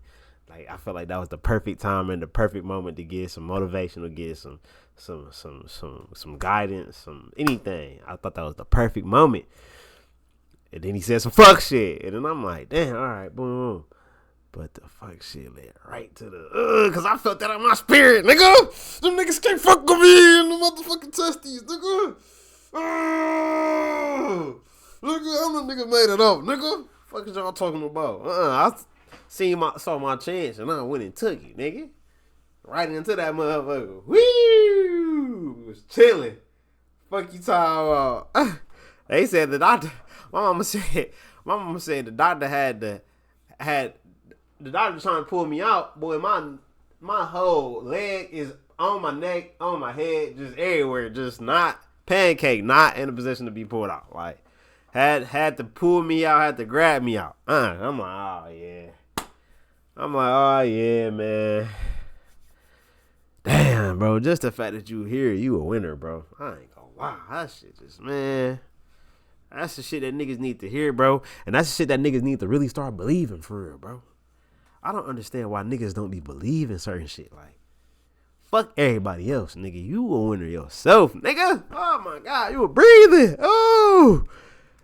Like, I felt like that was the perfect time and the perfect moment to get some motivation, to get some guidance, some anything. I thought that was the perfect moment. And then he said some fuck shit. And then I'm like, damn, all right, boom. But the fuck shit led right to the, because I felt that in my spirit, nigga. Them niggas can't fuck with me in the motherfucking testes, nigga. Nigga, I'm the nigga made it up, nigga. Fuck is y'all talking about? I saw my chance and I went and took it, nigga. Right into that motherfucker. Woo! Was chilling. Fuck you talking about? They said the doctor. My mama said the doctor had the doctor trying to pull me out. Boy, my whole leg is on my neck, on my head, just everywhere, just not pancake, not in a position to be pulled out. Like had to pull me out, had to grab me out. I'm like, oh yeah. I'm like, oh yeah, man. Damn, bro. Just the fact that you here, you a winner, bro. I ain't gonna lie. That shit just, man. That's the shit that niggas need to hear, bro. And that's the shit that niggas need to really start believing for real, bro. I don't understand why niggas don't be believing certain shit. Like, fuck everybody else, nigga. You a winner yourself, nigga. Oh my God, you were breathing. Oh,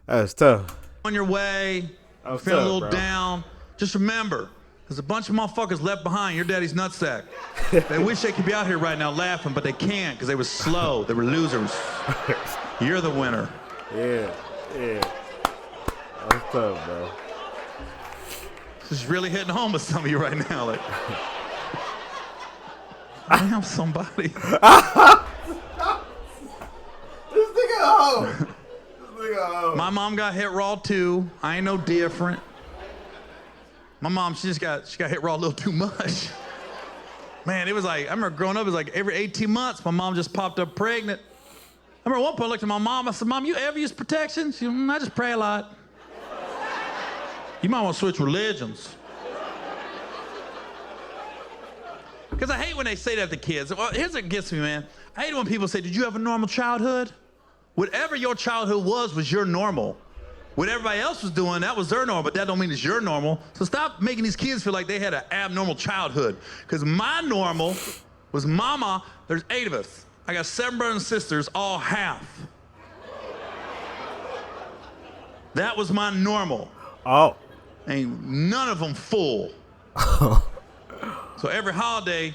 that was tough. On your way, feel a little down. Just remember, there's a bunch of motherfuckers left behind your daddy's nutsack. They wish they could be out here right now laughing, but they can't because they were slow. They were losers. You're the winner. Yeah. That's tough, bro. This is really hitting home with some of you right now. Like, I am somebody. This nigga home. My mom got hit raw too. I ain't no different. My mom, she got hit raw a little too much. Man, it was like, I remember growing up, it was like every 18 months, my mom just popped up pregnant. I remember at one point I looked at my mom, I said, Mom, you ever use protection? She said, I just pray a lot. You might want to switch religions. Because I hate when they say that to kids. Well, here's what gets me, man. I hate when people say, did you have a normal childhood? Whatever your childhood was your normal. What everybody else was doing, that was their normal, but that don't mean it's your normal. So stop making these kids feel like they had an abnormal childhood. Because my normal was mama, there's 8 of us. I got 7 brothers and sisters, all half. That was my normal. Oh. Ain't none of them full. So every holiday,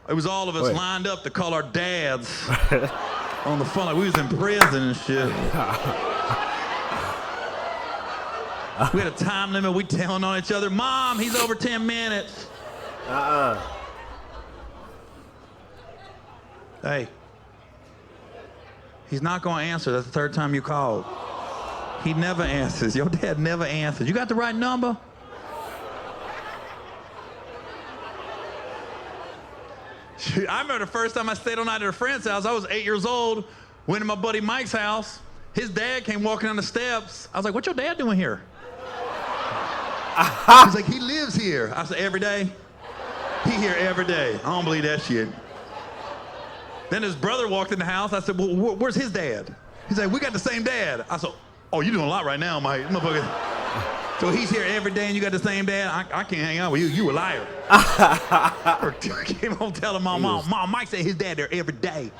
it was all of us lined up to call our dads on the phone like we was in prison and shit. We had a time limit. We telling on each other, Mom, he's over 10 minutes. Hey, he's not going to answer. That's the 3rd time you called. He never answers. Your dad never answers. You got the right number? I remember the first time I stayed all night at a friend's house. I was 8 years old. Went to my buddy Mike's house. His dad came walking down the steps. I was like, "What's your dad doing here?" He's like, "He lives here." I said, "Every day?" "He here every day." I don't believe that shit. Then his brother walked in the house. I said, "Well, where's his dad?" He's like, "We got the same dad." I said, "Oh, you're doing a lot right now, Mike." Motherfucker. So he's here every day and you got the same dad? I can't hang out with you. You a liar. Came home telling my mom, Mike said his dad there every day.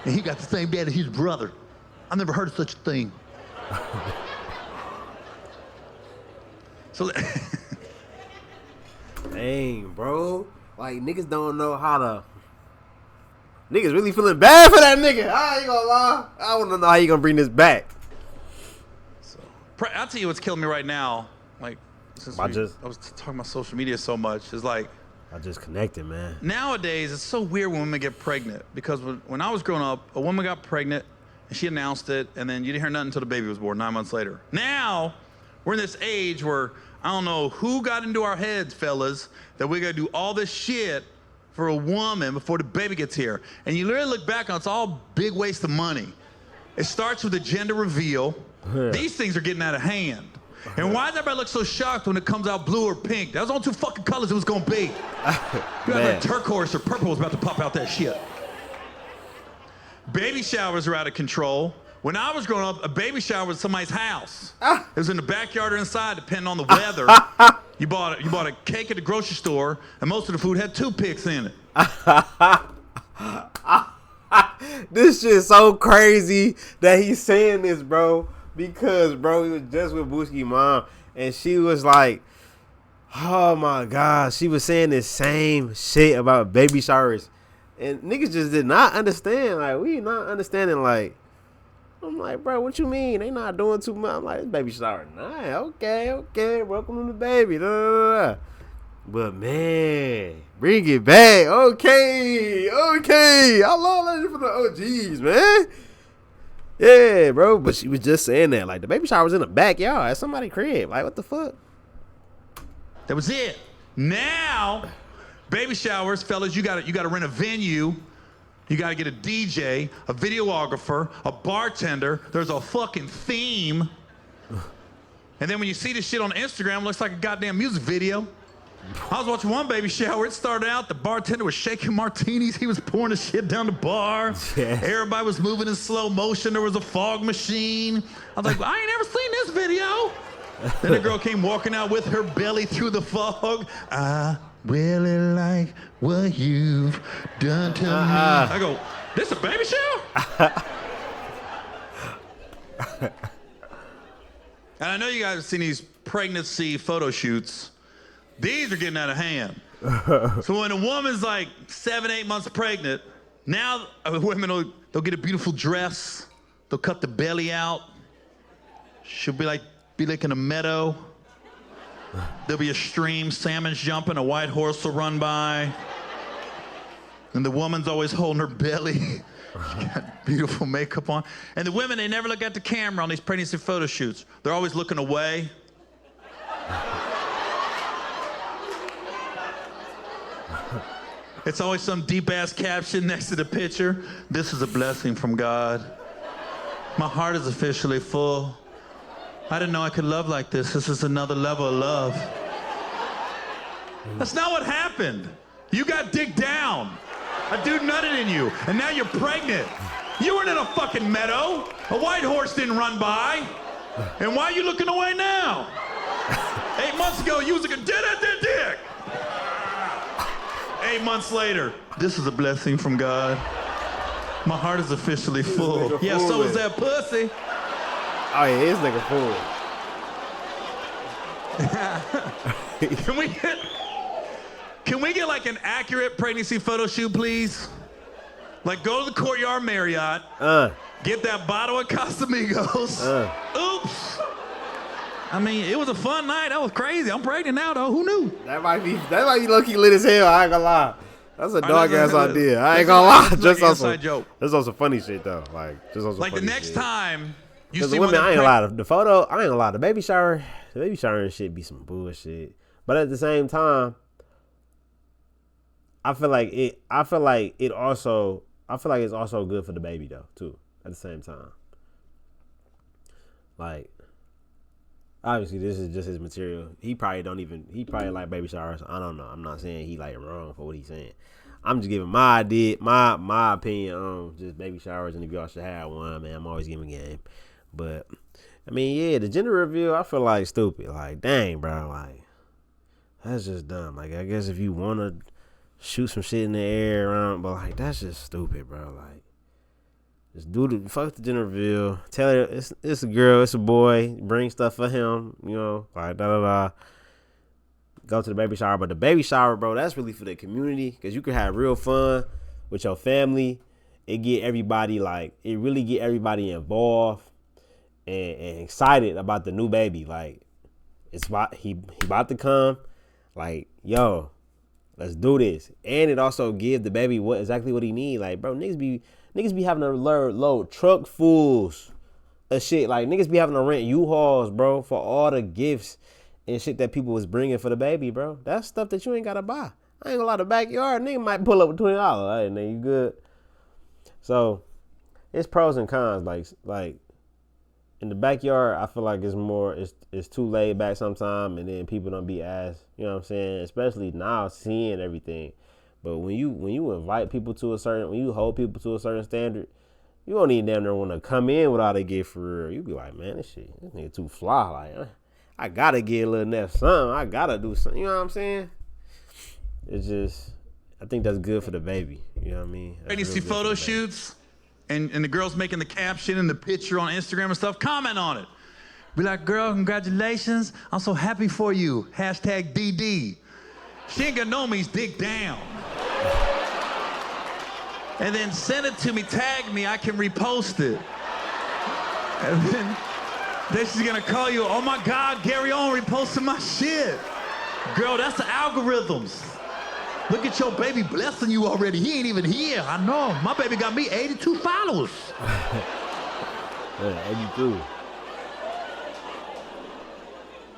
And he got the same dad as his brother. I never heard of such a thing. So dang, bro. Like, niggas don't know how to... Niggas really feeling bad for that nigga. I ain't gonna lie. I want to know how you gonna bring this back. I'll tell you what's killing me right now. Like, since I was talking about social media so much, is like, I just connected, man. Nowadays, it's so weird when women get pregnant because when I was growing up, a woman got pregnant and she announced it, and then you didn't hear nothing until the baby was born 9 months later. Now, we're in this age where I don't know who got into our heads, fellas, that we gotta do all this shit for a woman before the baby gets here. And you literally look back on it's all big waste of money. It starts with the gender reveal. These things are getting out of hand. And why does everybody look so shocked when it comes out blue or pink? That was only 2 fucking colors it was gonna be. You had like turquoise or purple was about to pop out that shit. Baby showers are out of control. When I was growing up, a baby shower was somebody's house. It was in the backyard or inside, depending on the weather. You bought a cake at the grocery store, and most of the food had toothpicks in it. This shit so crazy that he's saying this, bro. Because, bro, he was just with Boosie's mom, and she was like, oh my God, she was saying this same shit about baby showers. And niggas just did not understand. Like, we not understanding, like, I'm like, bro, what you mean? They not doing too much. I'm like, this baby shower, nice. Okay, welcome to the baby. Da, da, da. But, man, bring it back. Okay. I love that for the OGs, man. Yeah, bro, but she was just saying that. Like, the baby shower was in the backyard at somebody's crib. Like, what the fuck? That was it. Now, baby showers, fellas, you gotta rent a venue. You gotta get a DJ, a videographer, a bartender. There's a fucking theme. And then when you see this shit on Instagram, it looks like a goddamn music video. I was watching one baby shower. It started out, the bartender was shaking martinis. He was pouring the shit down the bar. Yes. Everybody was moving in slow motion. There was a fog machine. I was like, I ain't ever seen this video. Then a girl came walking out with her belly through the fog. I really like what you've done to me. I go, this a baby shower? And I know you guys have seen these pregnancy photo shoots. These are getting out of hand. So when a woman's like 7, 8 months pregnant, now women they'll get a beautiful dress. They'll cut the belly out. She'll be like in a meadow. There'll be a stream, salmon's jumping, a white horse will run by. And the woman's always holding her belly. She got beautiful makeup on. And the women, they never look at the camera on these pregnancy photo shoots. They're always looking away. It's always some deep-ass caption next to the picture. This is a blessing from God. My heart is officially full. I didn't know I could love like this. This is another level of love. That's not what happened. You got digged down. A dude nutted in you, and now you're pregnant. You weren't in a fucking meadow. A white horse didn't run by. And why are you looking away now? 8 months ago, you was like a dick. 8 months later, this is a blessing from God. My heart is officially full. Yeah, so is that pussy. Oh yeah, this nigga fool. Can we get like an accurate pregnancy photo shoot, please? Like go to the Courtyard Marriott, get that bottle of Casamigos. Oops. I mean, it was a fun night. That was crazy. I'm pregnant now, though. Who knew? That might be low-key lit as hell. I ain't gonna lie. That's a dog-ass idea. I ain't gonna lie. Just on some joke. That's on some funny shit, though. Like, just on some like funny the next shit. time you see the women, I ain't gonna lie. The photo, I ain't gonna lie. The baby shower and shit be some bullshit. But at the same time, I feel like it's also good for the baby though, too. At the same time, like. Obviously, this is just his material. He probably like baby showers. I don't know. I'm not saying he like wrong for what he's saying. I'm just giving my opinion on just baby showers, and if y'all should have one, man, I'm always giving game. But I mean, yeah, the gender reveal, I feel like stupid. Like, dang, bro, like that's just dumb. Like, I guess if you want to shoot some shit in the air around, but like that's just stupid, bro. Like, just do the fuck the gender reveal. Tell her it's a girl, it's a boy. Bring stuff for him, you know, like da da da. Go to the baby shower, but the baby shower, bro, that's really for the community because you can have real fun with your family. It get everybody it really get everybody involved and excited about the new baby. Like, it's about he about to come. Like, yo, let's do this. And it also give the baby exactly what he need. Like, bro, niggas be having to load truck fulls of shit. Like, niggas be having to rent U-Hauls, bro, for all the gifts and shit that people was bringing for the baby, bro. That's stuff that you ain't gotta buy. I ain't gonna lie, the backyard nigga might pull up with $20. Hey, nigga, you good? So it's pros and cons. Like in the backyard, I feel like it's too laid back sometimes, and then people don't be asked. You know what I'm saying? Especially now, seeing everything. But when you invite people when you hold people to a certain standard, you don't even damn near want to come in without a gift for real. You be like, man, this nigga too fly. Like, I gotta get a little Neff something. I gotta do something. You know what I'm saying? It's just, I think that's good for the baby. You know what I mean? You see photo shoots and the girl's making the caption and the picture on Instagram and stuff. Comment on it. Be like, girl, congratulations. I'm so happy for you. Hashtag DD. She ain't gonna know me. Dig down. And then send it to me. Tag me. I can repost it. And then she's gonna call you. Oh my God, Gary Owen reposted my shit. Girl, that's the algorithms. Look at your baby blessing you already. He ain't even here. I know. My baby got me 82 followers. Yeah, 82.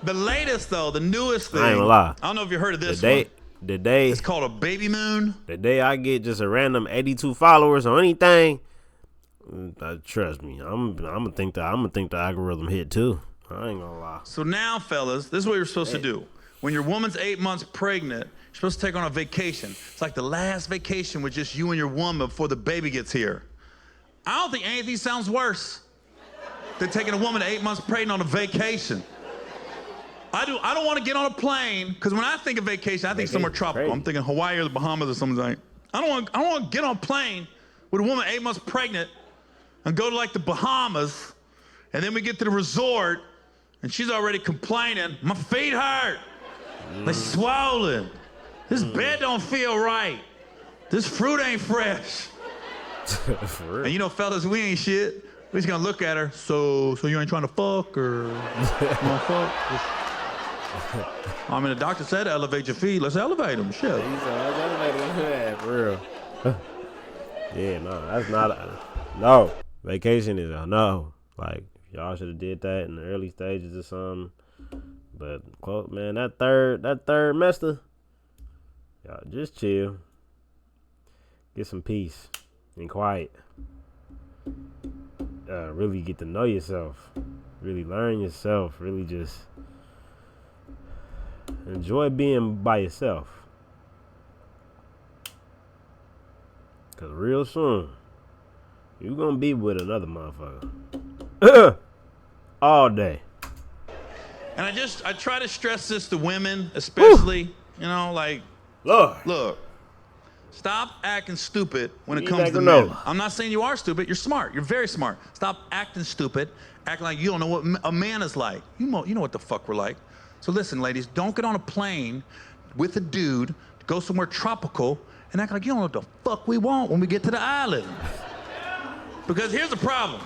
The latest, though, the newest thing. I ain't gonna lie. I don't know if you heard of this one. The day. It's called a baby moon. The day I get just a random 82 followers or anything, trust me, I'm gonna think the algorithm hit too. I ain't gonna lie. So now, fellas, this is what you're supposed to do. When your woman's 8 months pregnant, you're supposed to take her on a vacation. It's like the last vacation with just you and your woman before the baby gets here. I don't think anything sounds worse than taking a woman 8 months pregnant on a vacation. I don't want to get on a plane, because when I think of vacation, I think somewhere tropical. Crazy. I'm thinking Hawaii or the Bahamas or something like. I don't want to get on a plane with a woman 8 months pregnant and go to like the Bahamas, and then we get to the resort and she's already complaining. My feet hurt. They're swollen. This bed don't feel right. This fruit ain't fresh. And you know, fellas, we ain't shit. We just gonna look at her. So you ain't trying to fuck, or you wanna fuck? I mean, the doctor said elevate your feet. Let's elevate them. Shit. He said, let's elevate them. Yeah, for real. Yeah, no, that's not no. Vacation is a no. Like, y'all should have did that in the early stages or something. But, quote, man, that third semester, y'all just chill. Get some peace and quiet. Really get to know yourself. Really learn yourself. Really just enjoy being by yourself. Because real soon, you're going to be with another motherfucker. All day. And I try to stress this to women, especially. Woo! You know, like, look, stop acting stupid when it comes to men. I'm not saying you are stupid. You're smart. You're very smart. Stop acting stupid, acting like you don't know what a man is like. You know what the fuck we're like. So listen, ladies, don't get on a plane with a dude, go somewhere tropical, and act like you don't know what the fuck we want when we get to the island. Because here's the problem.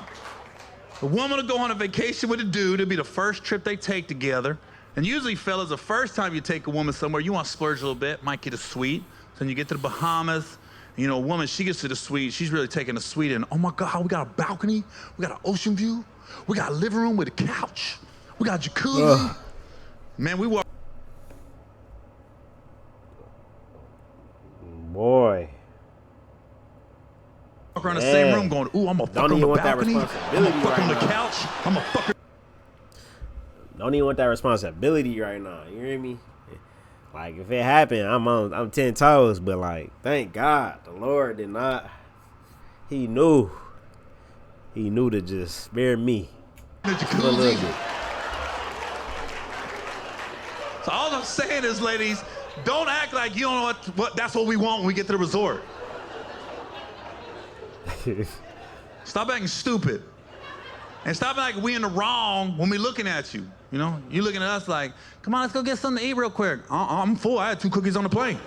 A woman will go on a vacation with a dude. It'll be the first trip they take together. And usually, fellas, the first time you take a woman somewhere, you want to splurge a little bit, might get a suite. So then you get to the Bahamas. You know, a woman, she gets to the suite. She's really taking the suite in. Oh, my God, we got a balcony. We got an ocean view. We got a living room with a couch. We got a jacuzzi. Man, we walk. Boy. Walk around the same room going, ooh, I'm going to fuck on the balcony. I'm going to fuck on the couch. I'm going to fuck her. Don't even want that responsibility right now. You hear me? Like, if it happened, I'm 10 toes. But, like, thank God the Lord did not. He knew to just spare me. the A jacuzzi. little bit. So all I'm saying is, ladies, don't act like you don't know what that's what we want when we get to the resort. Stop acting stupid. And stop acting like we in the wrong when we looking at you. You know, you looking at us like, come on, let's go get something to eat real quick. I'm full. I had 2 cookies on the plane.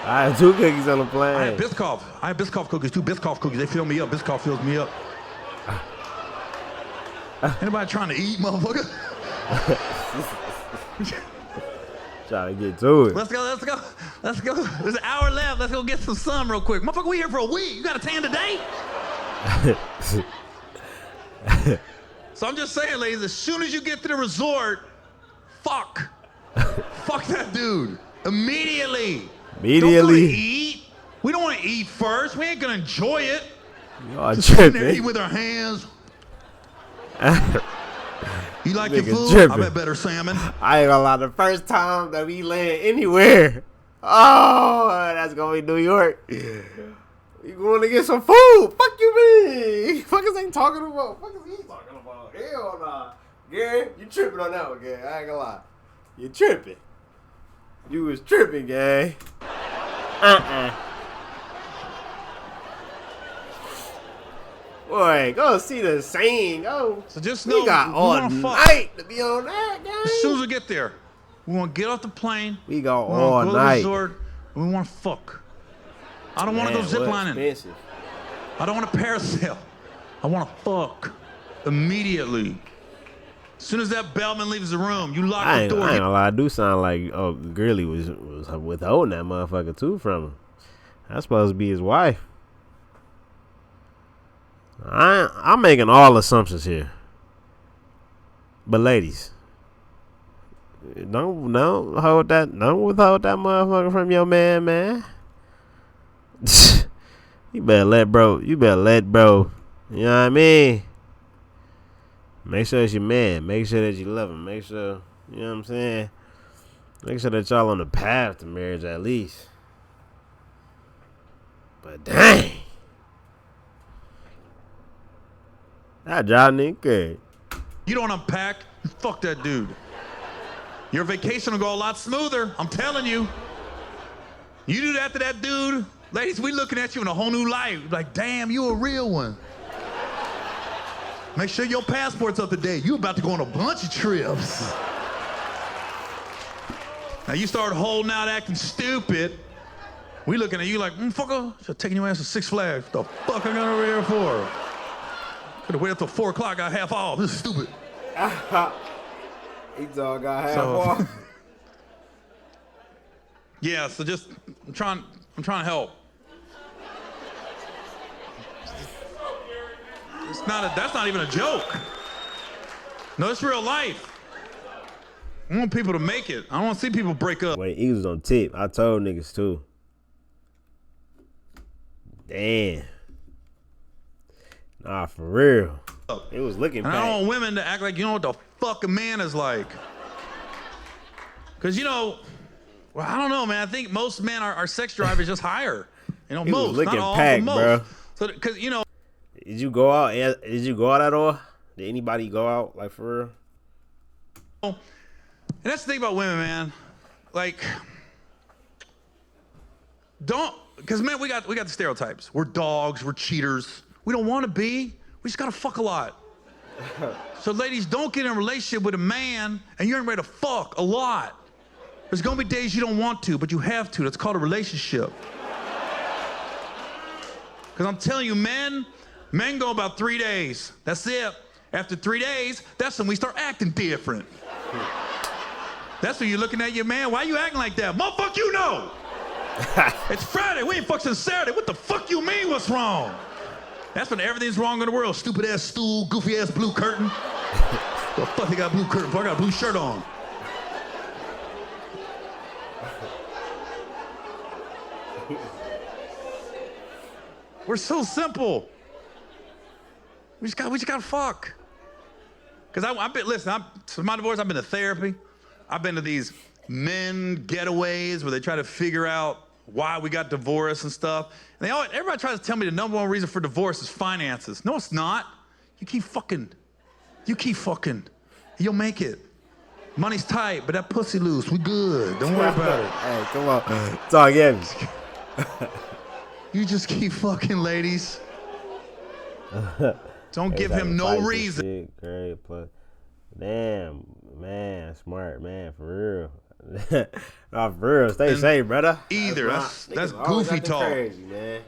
I had 2 cookies on the plane. I had Biscoff cookies, 2 Biscoff cookies. They fill me up. Biscoff fills me up. Anybody trying to eat, motherfucker? Trying to get to it. Let's go. There's an hour left. Let's go get some sun real quick. Motherfucker, we here for a week. You got a tan today? So I'm just saying, ladies, as soon as you get to the resort, fuck that dude. Immediately. Don't go to eat. We don't want to eat first. We ain't gonna enjoy it. Y'all Just sitting there tripping. eating with our hands. You like your Nigga food? tripping. I bet better salmon. I ain't gonna lie, the first time that we land anywhere, oh, that's gonna be New York. We going to get some food. Fuck you, mean? Fuckers ain't talking about. Fuckers he talking about. Hell nah. Gary, you tripping on that one, Gary. I ain't gonna lie. You tripping. You was tripping, Gary. Boy, go see the scene. Go. So just know We got all wanna fuck. night to be on that, Gary. As soon as we get there, we want to get off the plane. We got We want all to go to the night. resort, and we want to fuck. I don't want to go Man, ziplining. expensive. I don't want to parasail. I want to fuck immediately. As soon as that bellman leaves the room, you lock I the ain't door. gonna lie, I do sound like Gurley was withholding that motherfucker too from him. That's supposed to be his wife. I'm making all assumptions here. But ladies, don't withhold that motherfucker from your man. You better let bro. You know what I mean? Make sure it's your man. Make sure that you love him. Make sure, you know what I'm saying? Make sure that y'all on the path to marriage at least. But dang. That job nigga good. You don't unpack, you fuck that dude. Your vacation will go a lot smoother, I'm telling you. You do that to that dude, ladies, we looking at you in a whole new light. Like, damn, you a real one. Make sure your passport's up to date. You about to go on a bunch of trips. Now you start holding out, acting stupid. We looking at you like, fucker, should have taken your ass to Six Flags. What the fuck I got over here for? Could have waited till 4 o'clock, got half off. This is stupid. He's all got half off. Yeah, so just, I'm trying to help. That's not even a joke. No, it's real life. I want people to make it. I don't want to see people break up. When he was on tip, I told niggas too. Damn. Nah, for real. It was looking And bad. I don't want women to act like you know what the fuck a man is like. Because, well, I don't know, man. I think most men, our sex drive is just higher. It Most, was looking not all, packed, but bro. most. So, because, Did you go out? Did you go out at all? Did anybody go out, like, for real? and that's the thing about women, man. Like, because, man, we got the stereotypes. We're dogs, we're cheaters. We don't want to be. We just got to fuck a lot. So, ladies, don't get in a relationship with a man and you're ready to fuck a lot. There's going to be days you don't want to, but you have to. That's called a relationship. Because I'm telling you, men go about 3 days. That's it. After 3 days, that's when we start acting different. That's when you're looking at your man. Why you acting like that? Motherfucker, you know. It's Friday. We ain't fucked since Saturday. What the fuck you mean what's wrong? That's when everything's wrong in the world. Stupid ass stool, goofy ass blue curtain. The fuck they got blue curtain for? I got a blue shirt on. We're so simple. We just gotta fuck. Cause to my divorce, I've been to therapy. I've been to these men getaways where they try to figure out why we got divorced and stuff. And everybody tries to tell me the number one reason for divorce is finances. No, it's not. You keep fucking. You keep fucking. You'll make it. Money's tight, but that pussy loose. We good. Don't worry about it. Hey, come on. Talk heavy. You just keep fucking, ladies. Don't give him no reason. Shit, great plus. Damn, man, smart man, for real. Nah, for real, stay safe, brother. Either that's goofy talk. Crazy, man.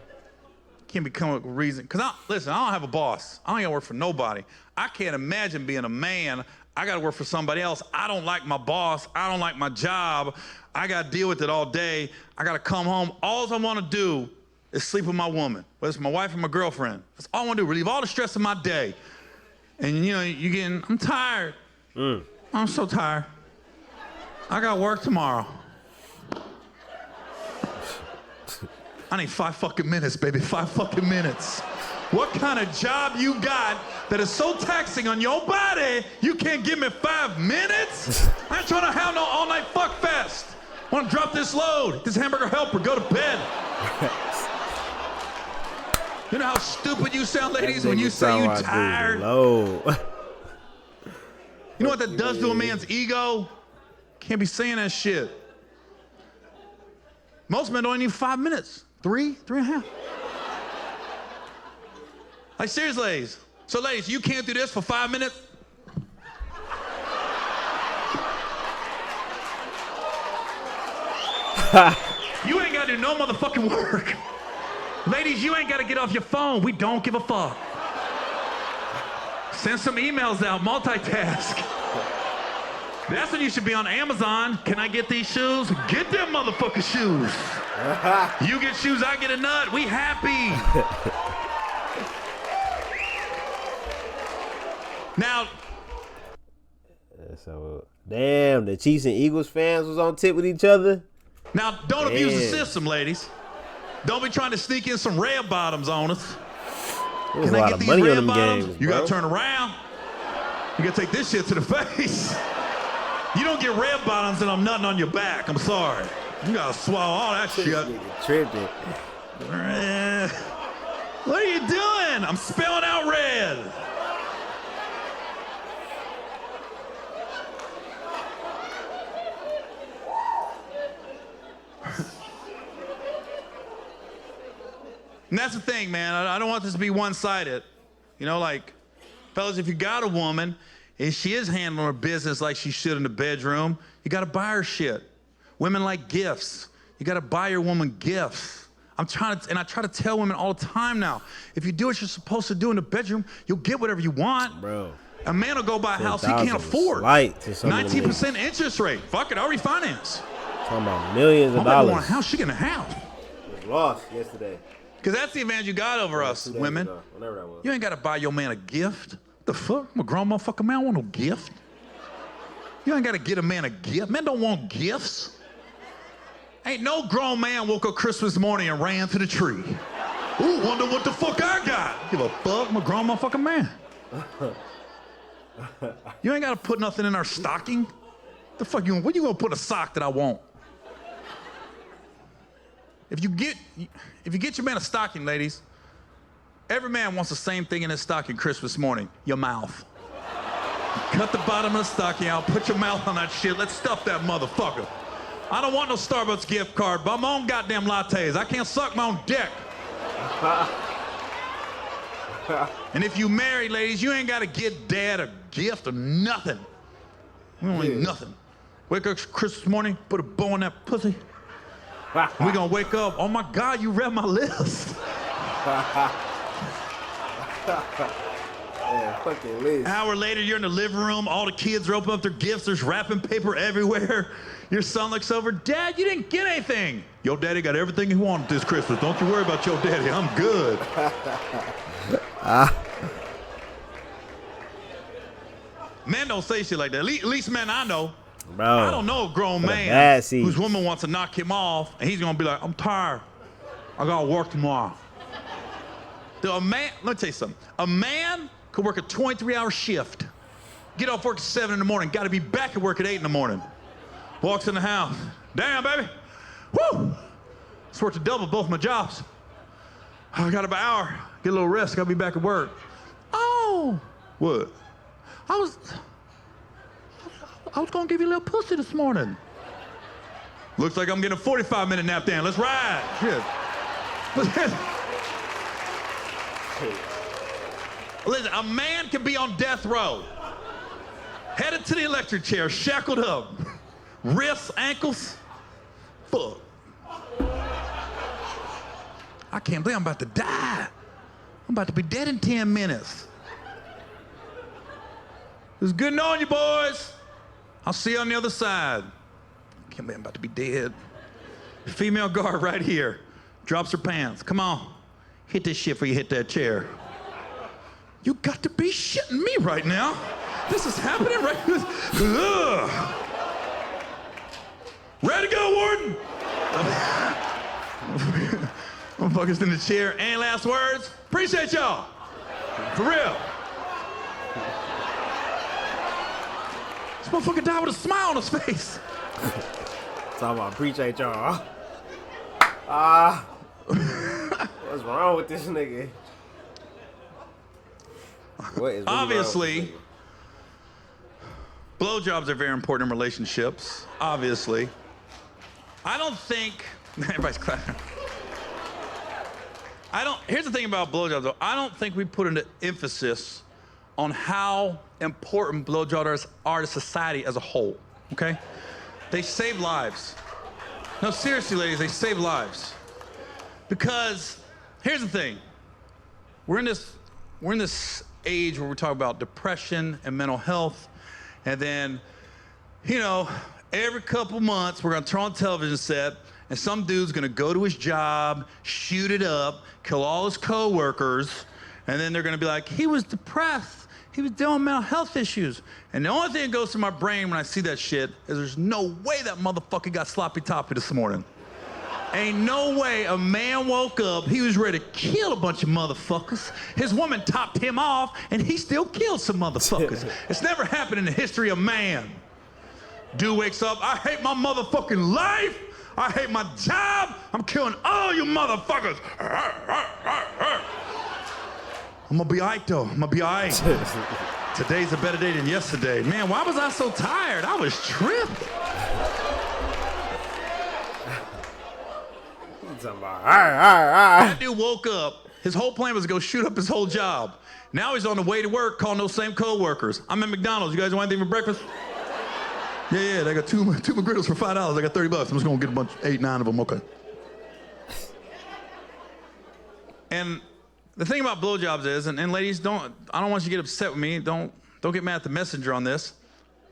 Can't become a reason. Cause listen, I don't have a boss. I don't gotta work for nobody. I can't imagine being a man. I gotta work for somebody else. I don't like my boss. I don't like my job. I gotta deal with it all day. I gotta come home. All I wanna do is sleep with my woman, whether it's my wife or my girlfriend. That's all I wanna do, relieve all the stress of my day. And you know, I'm tired. I'm so tired. I got work tomorrow. I need 5 fucking minutes, baby, 5 fucking minutes. What kind of job you got that is so taxing on your body, you can't give me 5 minutes? I ain't trying to have no all-night fuck fest. I want to drop this load, this hamburger helper, go to bed. You know how stupid you sound, ladies, when you say you tired? Low. You know what that does to a man's ego? Can't be saying that shit. Most men don't need 5 minutes. 3 and a half. Like, seriously, ladies. So, ladies, you can't do this for 5 minutes? You ain't got to do no motherfucking work. Ladies, you ain't got to get off your phone. We don't give a fuck. Send some emails out, multitask. That's when you should be on Amazon. Can I get these shoes? Get them motherfucking shoes. You get shoes, I get a nut. We happy. Now. So, damn, the Chiefs and Eagles fans was on tip with each other. Now, don't abuse the system, ladies. Don't be trying to sneak in some red bottoms on us. Can I get these red bottoms? Games, you gotta turn around. You gotta take this shit to the face. You don't get red bottoms and I'm nutting on your back. I'm sorry. You gotta swallow all that shit. Tripping. What are you doing? I'm spelling out red. And that's the thing, man. I don't want this to be one-sided. You know, like, fellas, if you got a woman and she is handling her business like she should in the bedroom, you got to buy her shit. Women like gifts. You got to buy your woman gifts. I try to tell women all the time now, if you do what you're supposed to do in the bedroom, you'll get whatever you want. Bro. A man will go buy a house he can't afford. 19% interest rate. Fuck it, I'll refinance. Talking about millions of dollars. Want a house, she getting a house. Was lost yesterday. Because that's the advantage you got over us, women. Whenever that was. You ain't got to buy your man a gift. The fuck? I'm a grown motherfucker, man. I want no gift. You ain't got to get a man a gift. Men don't want gifts. Ain't no grown man woke up Christmas morning and ran to the tree. Ooh, wonder what the fuck I got. Give a fuck. I'm a grown motherfucking man. You ain't got to put nothing in our stocking. The fuck you? What you gonna put a sock that I want? If you get your man a stocking, ladies, every man wants the same thing in his stocking Christmas morning, your mouth. Cut the bottom of the stocking out, put your mouth on that shit, let's stuff that motherfucker. I don't want no Starbucks gift card, buy my own goddamn lattes. I can't suck my own dick. And if you married, ladies, you ain't gotta get dad a gift or nothing. We don't need nothing. Wake up Christmas morning, put a bow on that pussy. We're gonna wake up, oh my God, you read my list. Yeah, fucking list. An hour later, you're in the living room, all the kids are opening up their gifts, there's wrapping paper everywhere. Your son looks over, Dad, you didn't get anything. Your daddy got everything he wanted this Christmas. Don't you worry about your daddy, I'm good. Men don't say shit like that, at least men I know. Bro, I don't know a grown man whose woman wants to knock him off, and he's gonna be like, I'm tired. I gotta work tomorrow. Let me tell you something. A man could work a 23-hour shift, get off work at 7 in the morning, gotta be back at work at 8 in the morning. Walks in the house. Damn, baby. Woo! Just worked a double both my jobs. I got about an hour, get a little rest, gotta be back at work. Oh, what? I was gonna give you a little pussy this morning. Looks like I'm getting a 45-minute nap then. Let's ride. Shit. Listen, a man can be on death row, headed to the electric chair, shackled up, wrists, ankles. Fuck. I can't believe I'm about to die. I'm about to be dead in 10 minutes. It's good knowing you, boys. I'll see you on the other side. I can't believe I'm about to be dead. Female guard right here. Drops her pants. Come on. Hit this shit before you hit that chair. You got to be shitting me right now. This is happening right now. Ready to go, Warden? Motherfuckers in the chair. Any last words? Appreciate y'all. For real. This motherfucker died with a smile on his face. Talking about appreciate y'all. What's wrong with this nigga? What is really Obviously, blowjobs are very important in relationships. Obviously. I don't think everybody's clapping. Here's the thing about blowjobs though. I don't think we put an emphasis on how important blowjobs are to society as a whole, okay? They save lives. No, seriously, ladies, they save lives. Because here's the thing. We're in this age where we're talking about depression and mental health, and then, you know, every couple months we're gonna turn on a television set and some dude's gonna go to his job, shoot it up, kill all his coworkers, and then they're gonna be like, he was depressed, he was dealing with mental health issues. And the only thing that goes through my brain when I see that shit is there's no way that motherfucker got sloppy toppy this morning. Ain't no way a man woke up, he was ready to kill a bunch of motherfuckers. His woman topped him off, and he still killed some motherfuckers. It's never happened in the history of man. Dude wakes up, I hate my motherfucking life, I hate my job, I'm killing all you motherfuckers. I'm gonna be all right though, I'm gonna be all right. Today's a better day than yesterday. Man, why was I so tired? I was tripping. That dude woke up, his whole plan was to go shoot up his whole job. Now he's on the way to work calling those same co-workers. I'm at McDonald's, you guys want anything for breakfast? Yeah, they got two McGriddles for $5. I got $30. I'm just gonna get a bunch, 8, 9 of them, okay. And the thing about blowjobs is, and ladies, I don't want you to get upset with me. Don't get mad at the messenger on this.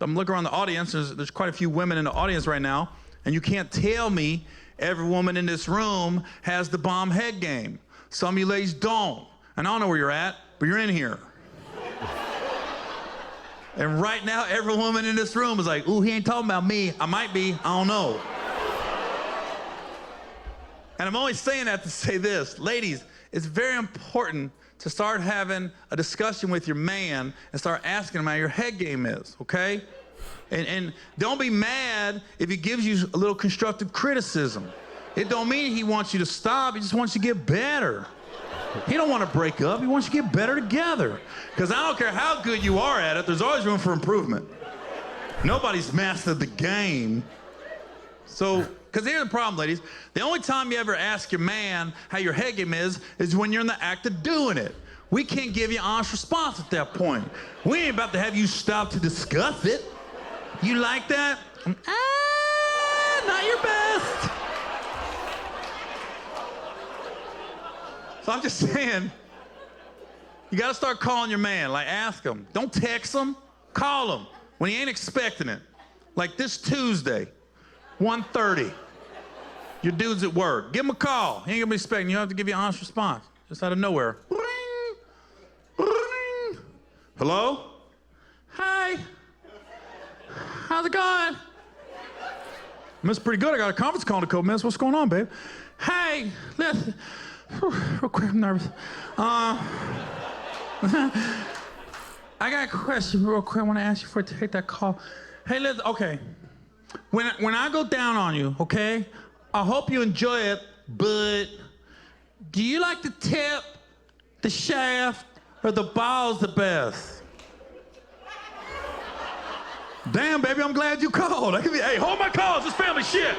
I'm looking around the audience, there's quite a few women in the audience right now, and you can't tell me every woman in this room has the bomb head game. Some of you ladies don't. And I don't know where you're at, but you're in here. And right now, every woman in this room is like, ooh, he ain't talking about me. I might be, I don't know. And I'm only saying that to say this. Ladies, it's very important to start having a discussion with your man and start asking him how your head game is, okay? And don't be mad if he gives you a little constructive criticism. It don't mean he wants you to stop, he just wants you to get better. He don't want to break up, he wants you to get better together. Because I don't care how good you are at it, there's always room for improvement. Nobody's mastered the game. So, because here's the problem, ladies. The only time you ever ask your man how your head game is when you're in the act of doing it. We can't give you an honest response at that point. We ain't about to have you stop to discuss it. You like that? Not your best. So I'm just saying, you gotta start calling your man, like ask him. Don't text him, call him when he ain't expecting it. Like this Tuesday, 1:30, your dude's at work. Give him a call. He ain't gonna be expecting you. Have to give you an honest response, just out of nowhere. Ring, ring. Hello? Hi. How's it going? Miss pretty good. I got a conference call in a couple minutes. What's going on, babe? Hey, listen. Real quick, I'm nervous. I got a question real quick. I want to ask you for to take that call. Hey, listen, okay. When I go down on you, okay, I hope you enjoy it, but do you like the tip, the shaft, or the balls the best? Damn, baby, I'm glad you called. Hey, hold my calls. This family shit.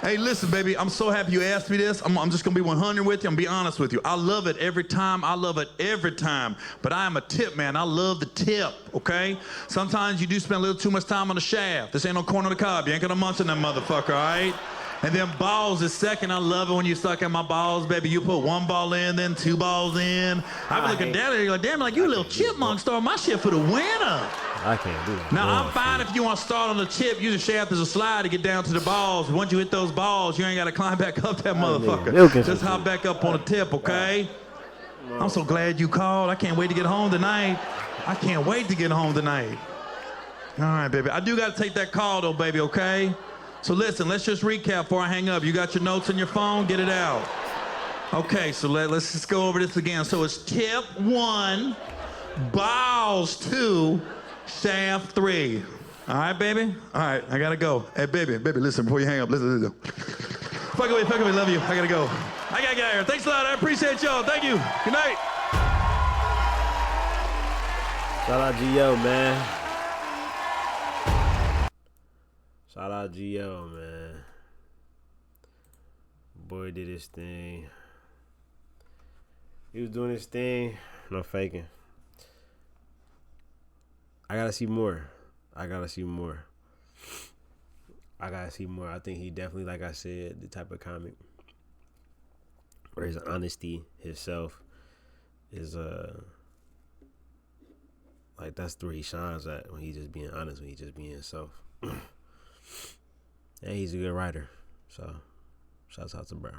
Hey, listen, baby, I'm so happy you asked me this. I'm just going to be 100 with you. I'm going to be honest with you. I love it every time. I love it every time. But I am a tip man. I love the tip, okay? Sometimes you do spend a little too much time on the shaft. This ain't no corn on the cob. You ain't going to munch on that motherfucker, all right? And then balls is second. I love it when you suck at my balls, baby. You put one ball in, then two balls in. I be looking down at you like, damn, like you a little chipmunk starting my shit for the winner. I can't do that. Now, I'm fine if you want to start on the tip, use the shaft as a slide to get down to the balls. Once you hit those balls, you ain't got to climb back up that motherfucker. Just hop back up on the tip, okay? I'm so glad you called. I can't wait to get home tonight. I can't wait to get home tonight. All right, baby. I do got to take that call, though, baby, okay? So listen, let's just recap before I hang up. You got your notes in your phone? Get it out. Okay, so let's just go over this again. So it's tip 1, balls 2, shaft 3. All right, baby? All right, I gotta go. Hey, baby, listen, before you hang up, listen. Fuck away, love you. I gotta go. I gotta get out of here. Thanks a lot, I appreciate y'all. Thank you. Good night. Shout out G.O., man. Shout out G.O., man. Boy did his thing. He was doing his thing. No faking. I gotta see more. I think he definitely, like I said, the type of comic where his honesty, his self, is like that's where he shines at, when he's just being honest, when he's just being himself. And he's a good writer. So, shouts out to bro.